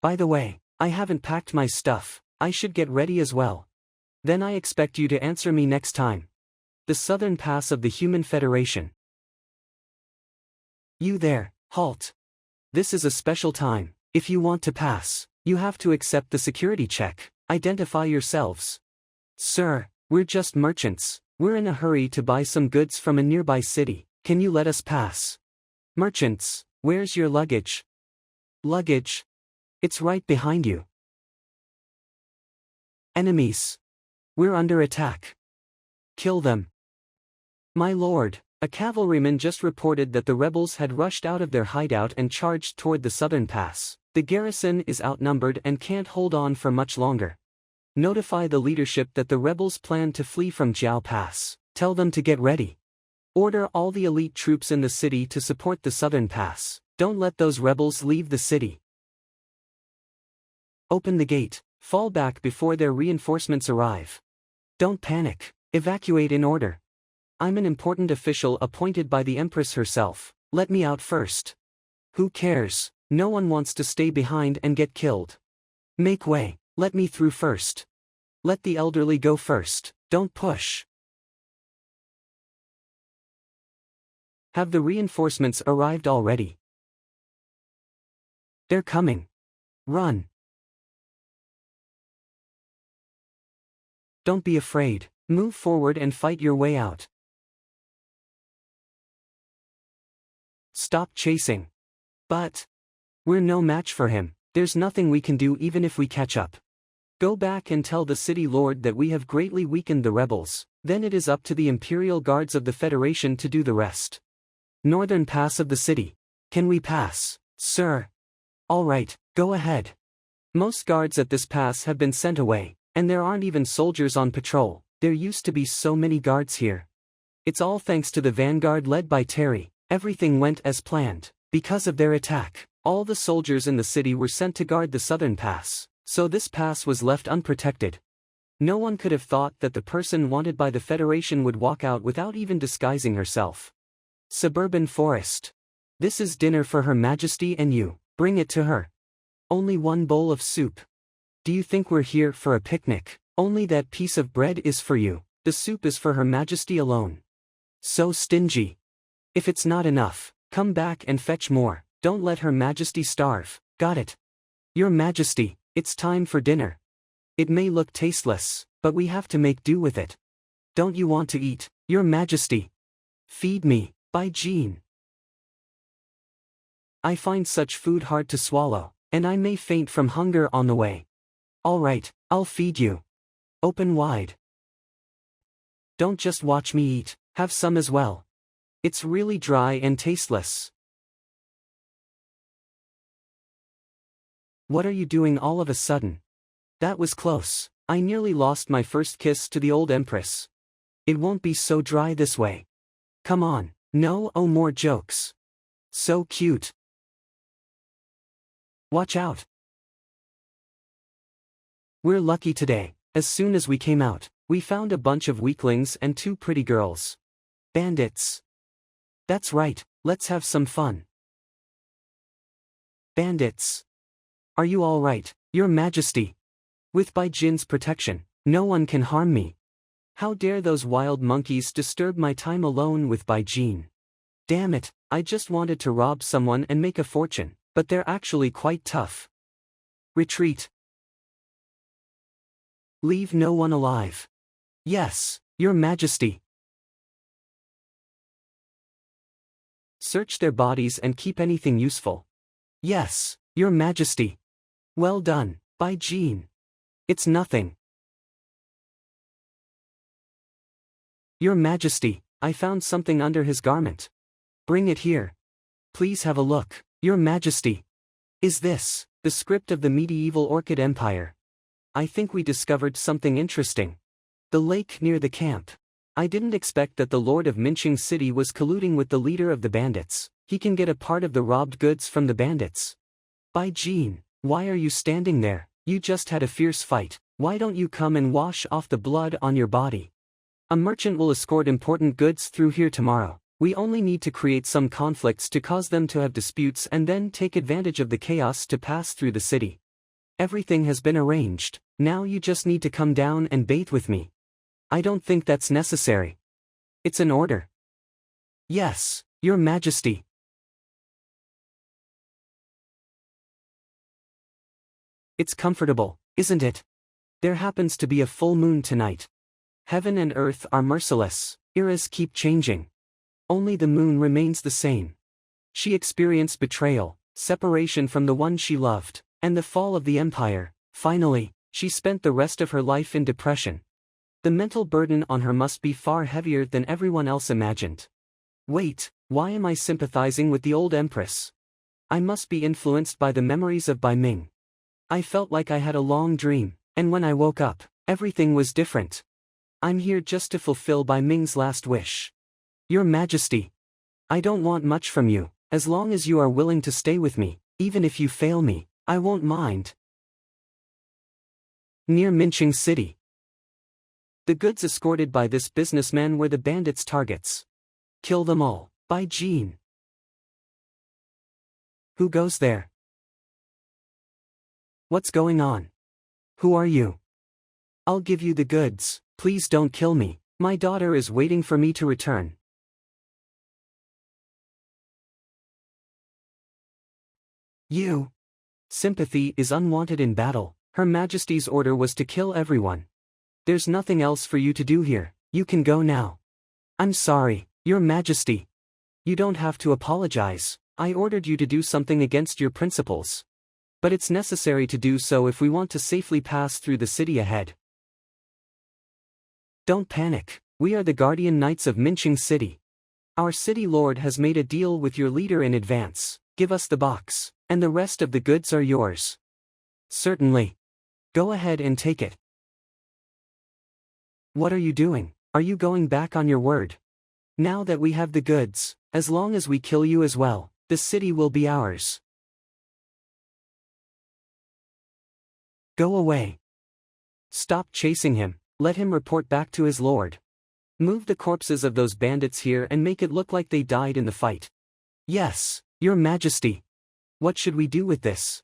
By the way, I haven't packed my stuff, I should get ready as well. Then I expect you to answer me next time. The southern pass of the Human Federation. You there, halt. This is a special time. If you want to pass, you have to accept the security check. Identify yourselves. Sir, we're just merchants. We're in a hurry to buy some goods from a nearby city. Can you let us pass? Merchants, where's your luggage? Luggage? It's right behind you. Enemies. We're under attack. Kill them. My lord, a cavalryman just reported that the rebels had rushed out of their hideout and charged toward the southern pass. The garrison is outnumbered and can't hold on for much longer. Notify the leadership that the rebels plan to flee from Jiao Pass. Tell them to get ready. Order all the elite troops in the city to support the southern pass. Don't let those rebels leave the city. Open the gate. Fall back before their reinforcements arrive. Don't panic. Evacuate in order. I'm an important official appointed by the empress herself. Let me out first. Who cares? No one wants to stay behind and get killed. Make way. Let me through first. Let the elderly go first. Don't push. Have the reinforcements arrived already? They're coming. Run. Don't be afraid. Move forward and fight your way out. Stop chasing. But we're no match for him. There's nothing we can do even if we catch up. Go back and tell the city lord that we have greatly weakened the rebels, then it is up to the Imperial Guards of the Federation to do the rest. Northern pass of the city. Can we pass, sir? All right, go ahead. Most guards at this pass have been sent away, and there aren't even soldiers on patrol. There used to be so many guards here. It's all thanks to the vanguard led by Terry. Everything went as planned. Because of their attack, all the soldiers in the city were sent to guard the southern pass. So this pass was left unprotected. No one could have thought that the person wanted by the Federation would walk out without even disguising herself. Suburban Forest. This is dinner for Her Majesty and you. Bring it to her. Only one bowl of soup. Do you think we're here for a picnic? Only that piece of bread is for you. The soup is for Her Majesty alone. So stingy. If it's not enough, come back and fetch more. Don't let Her Majesty starve. Got it? Your Majesty. It's time for dinner. It may look tasteless, but we have to make do with it. Don't you want to eat, Your Majesty? Feed me, by Jean. I find such food hard to swallow, and I may faint from hunger on the way. All right, I'll feed you. Open wide. Don't just watch me eat, have some as well. It's really dry and tasteless. What are you doing all of a sudden? That was close. I nearly lost my first kiss to the old empress. It won't be so dry this way. Come on, no, oh, more jokes. So cute. Watch out. We're lucky today. As soon as we came out, we found a bunch of weaklings and 2 pretty girls. Bandits. That's right, let's have some fun. Bandits. Are you all right, Your Majesty? With Bai Jin's protection, no one can harm me. How dare those wild monkeys disturb my time alone with Bai Jin? Damn it, I just wanted to rob someone and make a fortune, but they're actually quite tough. Retreat. Leave no one alive. Yes, Your Majesty. Search their bodies and keep anything useful. Yes, Your Majesty. Well done, Bai Jin. It's nothing. Your Majesty, I found something under his garment. Bring it here. Please have a look, Your Majesty. Is this the script of the medieval Orchid Empire? I think we discovered something interesting. The lake near the camp. I didn't expect that the Lord of Minqing City was colluding with the leader of the bandits. He can get a part of the robbed goods from the bandits. Bai Jin, why are you standing there? You just had a fierce fight. Why don't you come and wash off the blood on your body? A merchant will escort important goods through here tomorrow. We only need to create some conflicts to cause them to have disputes and then take advantage of the chaos to pass through the city. Everything has been arranged, now you just need to come down and bathe with me. I don't think that's necessary. It's an order. Yes, Your Majesty. It's comfortable, isn't it? There happens to be a full moon tonight. Heaven and earth are merciless, eras keep changing. Only the moon remains the same. She experienced betrayal, separation from the one she loved, and the fall of the empire. Finally, she spent the rest of her life in depression. The mental burden on her must be far heavier than everyone else imagined. Wait, why am I sympathizing with the old empress? I must be influenced by the memories of Bai Ming. I felt like I had a long dream, and when I woke up, everything was different. I'm here just to fulfill Bai Ming's last wish. Your Majesty. I don't want much from you, as long as you are willing to stay with me, even if you fail me, I won't mind. Near Minqing City. The goods escorted by this businessman were the bandits' targets. Kill them all, by Jean. Who goes there? What's going on? Who are you? I'll give you the goods, please don't kill me, my daughter is waiting for me to return. You. Sympathy is unwanted in battle. Her Majesty's order was to kill everyone. There's nothing else for you to do here, you can go now. I'm sorry, Your Majesty. You don't have to apologize, I ordered you to do something against your principles. But it's necessary to do so if we want to safely pass through the city ahead. Don't panic, we are the guardian knights of Minqing City. Our city lord has made a deal with your leader in advance. Give us the box, and the rest of the goods are yours. Certainly. Go ahead and take it. What are you doing? Are you going back on your word? Now that we have the goods, as long as we kill you as well, the city will be ours. Go away. Stop chasing him, let him report back to his lord. Move the corpses of those bandits here and make it look like they died in the fight. Yes, Your Majesty. What should we do with this?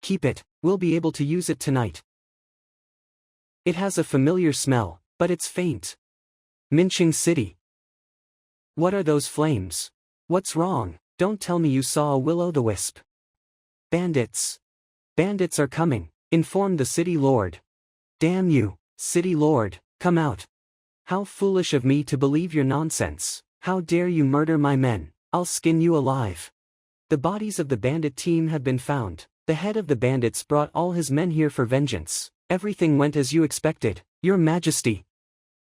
Keep it, we'll be able to use it tonight. It has a familiar smell, but it's faint. Minqing City. What are those flames? What's wrong? Don't tell me you saw a will-o'-the-wisp. Bandits. Bandits are coming, inform the city lord. Damn you, city lord, come out. How foolish of me to believe your nonsense. How dare you murder my men, I'll skin you alive. The bodies of the bandit team have been found. The head of the bandits brought all his men here for vengeance. Everything went as you expected, Your Majesty.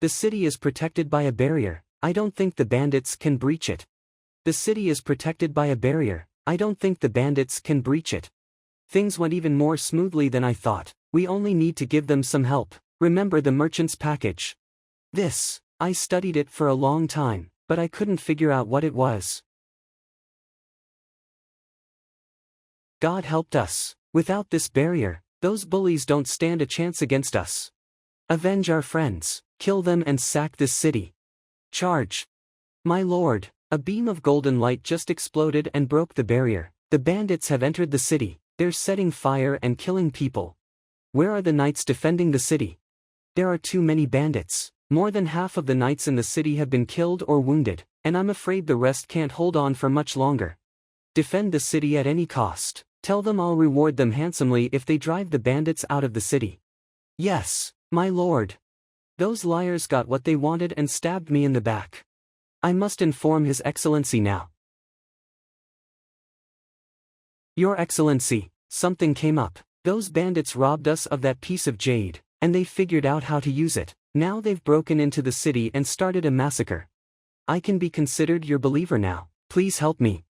The city is protected by a barrier, I don't think the bandits can breach it. The city is protected by a barrier, I don't think the bandits can breach it. Things went even more smoothly than I thought, we only need to give them some help. Remember the merchant's package? This, I studied it for a long time, but I couldn't figure out what it was. God helped us. Without this barrier, those bullies don't stand a chance against us. Avenge our friends, kill them and sack this city. Charge. My lord, a beam of golden light just exploded and broke the barrier. The bandits have entered the city, they're setting fire and killing people. Where are the knights defending the city? There are too many bandits. More than half of the knights in the city have been killed or wounded, and I'm afraid the rest can't hold on for much longer. Defend the city at any cost. Tell them I'll reward them handsomely if they drive the bandits out of the city. Yes, my lord. Those liars got what they wanted and stabbed me in the back. I must inform His Excellency now. Your Excellency, something came up. Those bandits robbed us of that piece of jade, and they figured out how to use it. Now they've broken into the city and started a massacre. I can be considered your believer now, please help me.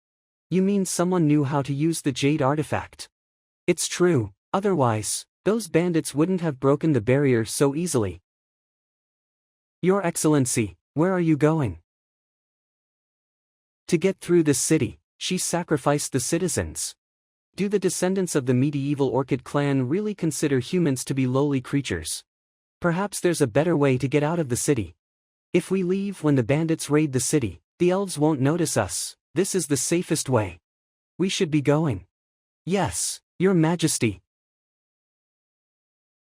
You mean someone knew how to use the jade artifact? It's true, otherwise, those bandits wouldn't have broken the barrier so easily. Your Excellency, where are you going? To get through this city, she sacrificed the citizens. Do the descendants of the medieval orchid clan really consider humans to be lowly creatures? Perhaps there's a better way to get out of the city. If we leave when the bandits raid the city, the elves won't notice us. This is the safest way. We should be going. Yes, Your Majesty.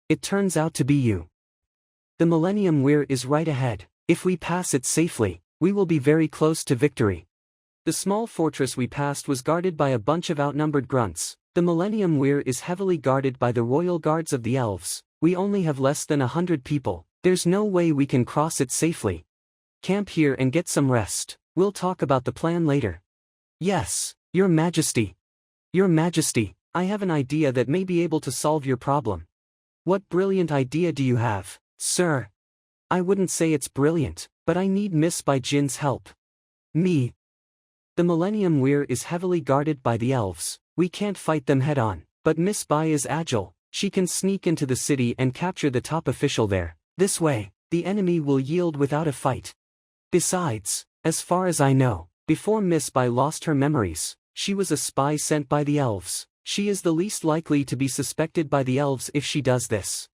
It turns out to be you. The millennium weir is right ahead. If we pass it safely, we will be very close to victory. The small fortress we passed was guarded by a bunch of outnumbered grunts. The millennium weir is heavily guarded by the royal guards of the elves. We only have less than 100 people. There's no way we can cross it safely. Camp here and get some rest. We'll talk about the plan later. Yes, Your Majesty. Your Majesty, I have an idea that may be able to solve your problem. What brilliant idea do you have, sir? I wouldn't say it's brilliant, but I need Miss Bai Jin's help. Me? The millennium weir is heavily guarded by the elves. We can't fight them head-on, but Miss Bai is agile. She can sneak into the city and capture the top official there. This way, the enemy will yield without a fight. Besides, as far as I know, before Miss Bai lost her memories, she was a spy sent by the elves. She is the least likely to be suspected by the elves if she does this.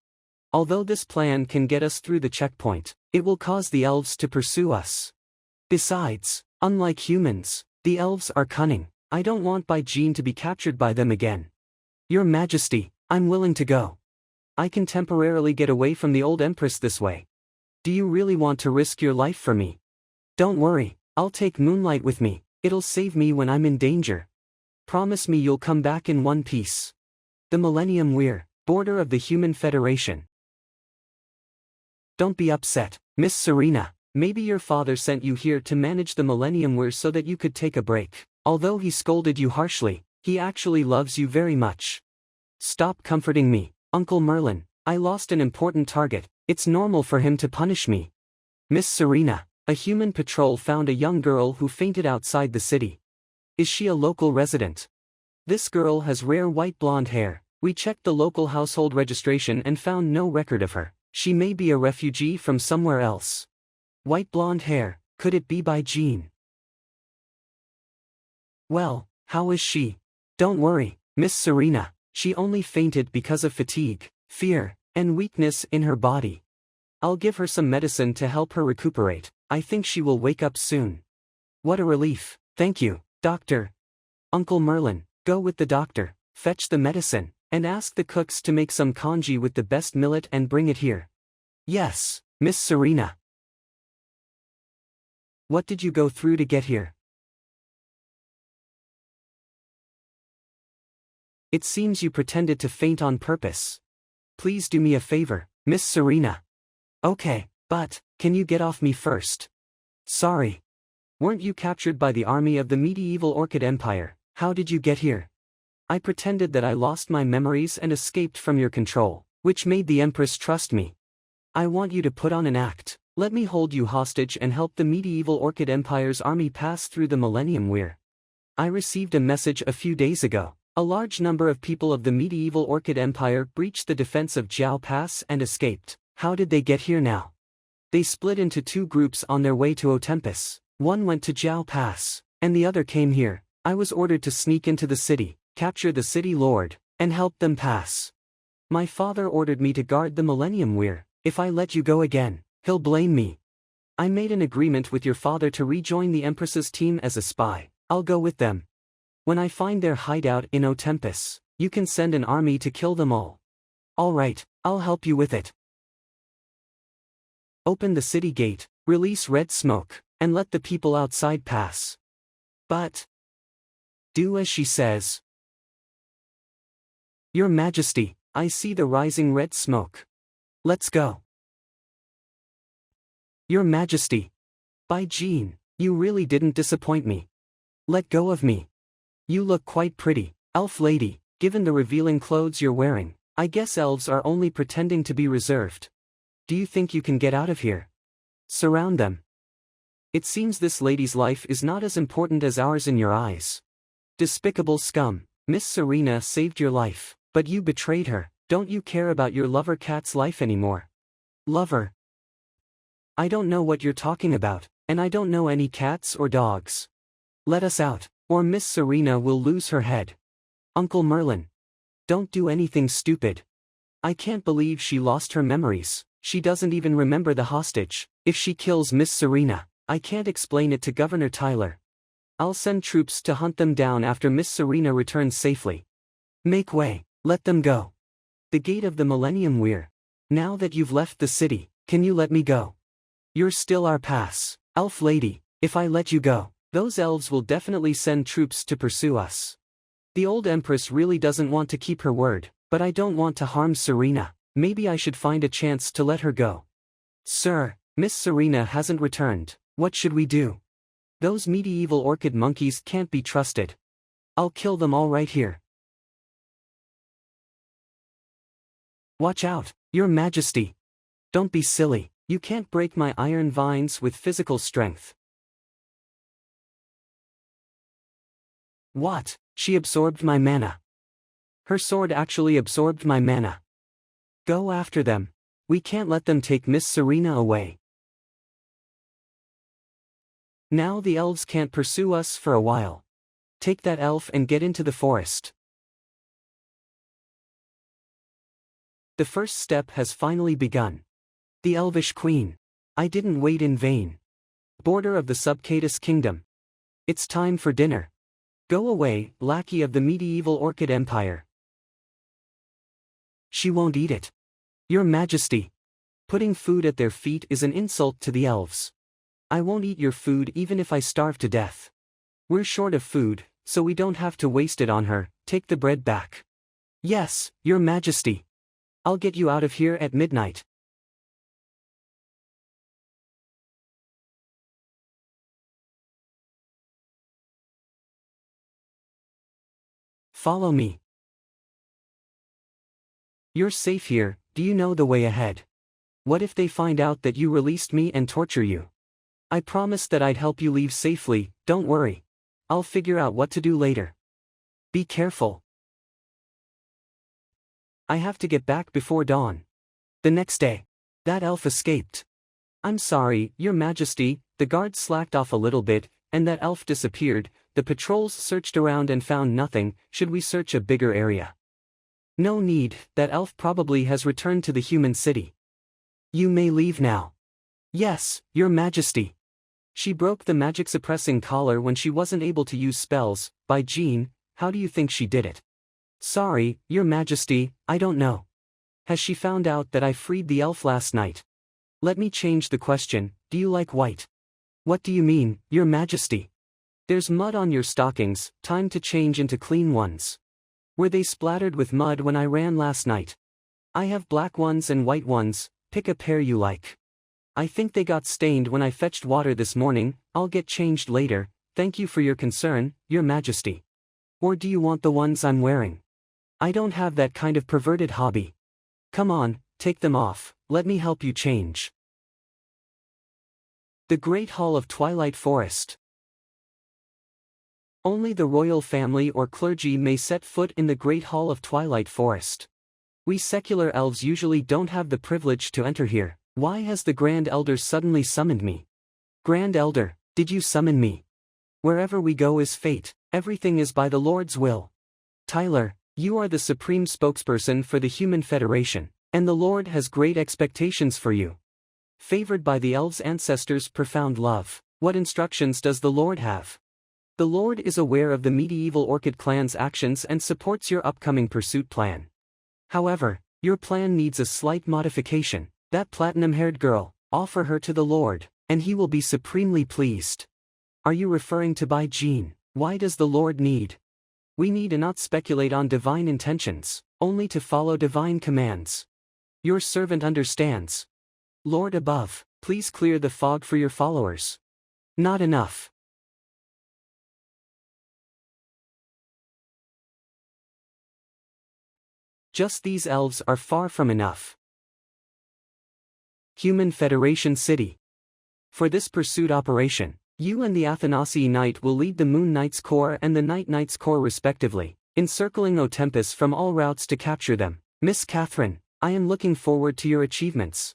Although this plan can get us through the checkpoint, it will cause the elves to pursue us. Besides, unlike humans, the elves are cunning. I don't want Bai Jin to be captured by them again. Your Majesty, I'm willing to go. I can temporarily get away from the old empress this way. Do you really want to risk your life for me? Don't worry, I'll take Moonlight with me. It'll save me when I'm in danger. Promise me you'll come back in one piece. The Millennium Weir, border of the Human Federation. Don't be upset, Miss Serena. Maybe your father sent you here to manage the Millennium Weir so that you could take a break. Although he scolded you harshly, he actually loves you very much. Stop comforting me, Uncle Merlin. I lost an important target. It's normal for him to punish me. Miss Serena, a human patrol found a young girl who fainted outside the city. Is she a local resident? This girl has rare white blonde hair. We checked the local household registration and found no record of her. She may be a refugee from somewhere else. White blonde hair, could it be Bai Jin? Well, how is she? Don't worry, Miss Serena, she only fainted because of fatigue, fear, and weakness in her body. I'll give her some medicine to help her recuperate. I think she will wake up soon. What a relief, thank you, Doctor. Uncle Merlin, go with the doctor, fetch the medicine, and ask the cooks to make some congee with the best millet and bring it here. Yes, Miss Serena. What did you go through to get here? It seems you pretended to faint on purpose. Please do me a favor, Miss Serena. Okay, but, can you get off me first? Sorry. Weren't you captured by the army of the medieval Orchid Empire? How did you get here? I pretended that I lost my memories and escaped from your control, which made the Empress trust me. I want you to put on an act. Let me hold you hostage and help the medieval Orchid Empire's army pass through the Millennium Weir. I received a message a few days ago. A large number of people of the medieval Orchid Empire breached the defense of Jiao Pass and escaped. How did they get here now? They split into two groups on their way to Otempus. One went to Jiao Pass, and the other came here. I was ordered to sneak into the city, capture the city lord, and help them pass. My father ordered me to guard the Millennium Weir. If I let you go again, he'll blame me. I made an agreement with your father to rejoin the Empress's team as a spy. I'll go with them. When I find their hideout in Otempus, you can send an army to kill them all. All right, I'll help you with it. Open the city gate, release red smoke, and let the people outside pass. But do as she says. Your Majesty, I see the rising red smoke. Let's go. Your Majesty. Bai Jin, you really didn't disappoint me. Let go of me. You look quite pretty, elf lady, given the revealing clothes you're wearing. I guess elves are only pretending to be reserved. Do you think you can get out of here? Surround them. It seems this lady's life is not as important as ours in your eyes. Despicable scum, Miss Serena saved your life, but you betrayed her. Don't you care about your lover cat's life anymore? Lover? I don't know what you're talking about, and I don't know any cats or dogs. Let us out, or Miss Serena will lose her head. Uncle Merlin. Don't do anything stupid. I can't believe she lost her memories. She doesn't even remember the hostage. If she kills Miss Serena, I can't explain it to Governor Tyler. I'll send troops to hunt them down after Miss Serena returns safely. Make way, let them go. The gate of the Millennium Weir. Now that you've left the city, can you let me go? You're still our pass. Elf lady, if I let you go, those elves will definitely send troops to pursue us. The old empress really doesn't want to keep her word, but I don't want to harm Serena. Maybe I should find a chance to let her go. Sir, Miss Serena hasn't returned. What should we do? Those medieval orchid monkeys can't be trusted. I'll kill them all right here. Watch out, Your Majesty. Don't be silly, you can't break my iron vines with physical strength. What? She absorbed my mana. Her sword actually absorbed my mana. Go after them. We can't let them take Miss Serena away. Now the elves can't pursue us for a while. Take that elf and get into the forest. The first step has finally begun. The Elvish Queen. I didn't wait in vain. Border of the Subcatus Kingdom. It's time for dinner. Go away, lackey of the medieval Orchid Empire. She won't eat it. Your Majesty. Putting food at their feet is an insult to the elves. I won't eat your food even if I starve to death. We're short of food, so we don't have to waste it on her. Take the bread back. Yes, Your Majesty. I'll get you out of here at midnight. Follow me. You're safe here. Do you know the way ahead? What if they find out that you released me and torture you? I promised that I'd help you leave safely, don't worry. I'll figure out what to do later. Be careful. I have to get back before dawn. The next day. That elf escaped. I'm sorry, Your Majesty, the guards slacked off a little bit, and that elf disappeared. The patrols searched around and found nothing. Should we search a bigger area? No need, that elf probably has returned to the human city. You may leave now. Yes, Your Majesty. She broke the magic suppressing collar when she wasn't able to use spells. By Jean, how do you think she did it? Sorry, Your Majesty, I don't know. Has she found out that I freed the elf last night? Let me change the question, do you like white? What do you mean, Your Majesty? There's mud on your stockings, time to change into clean ones. Were they splattered with mud when I ran last night? I have black ones and white ones, pick a pair you like. I think they got stained when I fetched water this morning. I'll get changed later. Thank you for your concern, Your Majesty. Or do you want the ones I'm wearing? I don't have that kind of perverted hobby. Come on, take them off, let me help you change. The Great Hall of Twilight Forest. Only the royal family or clergy may set foot in the Great Hall of Twilight Forest. We secular elves usually don't have the privilege to enter here. Why has the Grand Elder suddenly summoned me? Grand Elder, did you summon me? Wherever we go is fate, everything is by the Lord's will. Tyler, you are the supreme spokesperson for the Human Federation, and the Lord has great expectations for you. Favored by the elves' ancestors' profound love, what instructions does the Lord have? The Lord is aware of the medieval Orchid clan's actions and supports your upcoming pursuit plan. However, your plan needs a slight modification. That platinum-haired girl, offer her to the Lord, and he will be supremely pleased. Are you referring to Bai Jean? Why does the Lord need? We need to not speculate on divine intentions, only to follow divine commands. Your servant understands. Lord above, please clear the fog for your followers. Not enough. Just these elves are far from enough. Human Federation City. For this pursuit operation, you and the Athanasi Knight will lead the Moon Knight's Corps and the Night Knight's Corps respectively, encircling Otempus from all routes to capture them. Miss Catherine, I am looking forward to your achievements.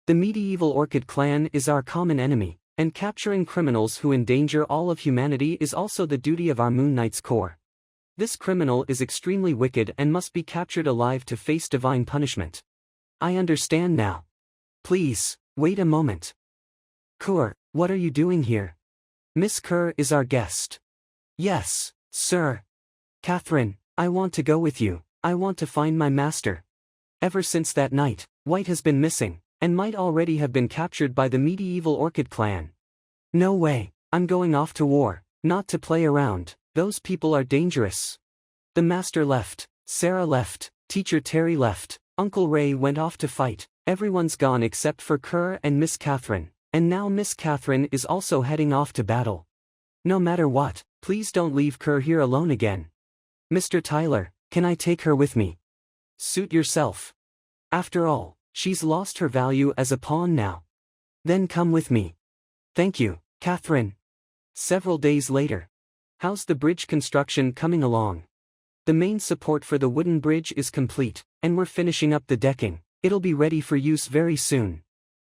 The medieval Orchid clan is our common enemy, and capturing criminals who endanger all of humanity is also the duty of our Moon Knight's Corps. This criminal is extremely wicked and must be captured alive to face divine punishment. I understand now. Please, wait a moment. Kerr, what are you doing here? Miss Kerr is our guest. Yes, sir. Catherine, I want to go with you. I want to find my master. Ever since that night, White has been missing, and might already have been captured by the medieval Orchid clan. No way, I'm going off to war, not to play around, those people are dangerous. The master left, Sarah left, teacher Terry left, Uncle Ray went off to fight, everyone's gone except for Kerr and Miss Catherine, and now Miss Catherine is also heading off to battle. No matter what, please don't leave Kerr here alone again. Mr. Tyler, can I take her with me? Suit yourself. After all, she's lost her value as a pawn now. Then come with me. Thank you, Catherine. Several days later. How's the bridge construction coming along? The main support for the wooden bridge is complete, and we're finishing up the decking. It'll be ready for use very soon.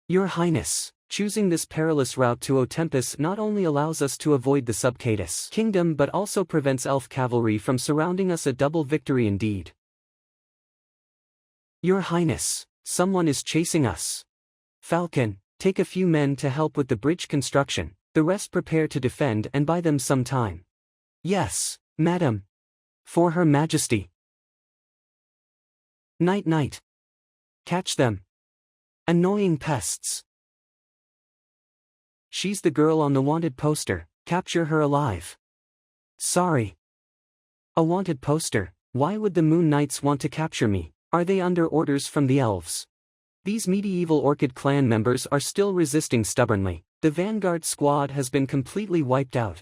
Your Highness, choosing this perilous route to Otempus not only allows us to avoid the Subcatus kingdom but also prevents elf cavalry from surrounding us, a double victory indeed. Your Highness, someone is chasing us. Falcon, take a few men to help with the bridge construction, the rest prepare to defend and buy them some time. Yes, madam. For Her Majesty. Night night. Catch them. Annoying pests. She's the girl on the wanted poster, capture her alive. Sorry. A wanted poster, why would the Moon Knights want to capture me? Are they under orders from the elves? These medieval Orchid clan members are still resisting stubbornly. The vanguard squad has been completely wiped out,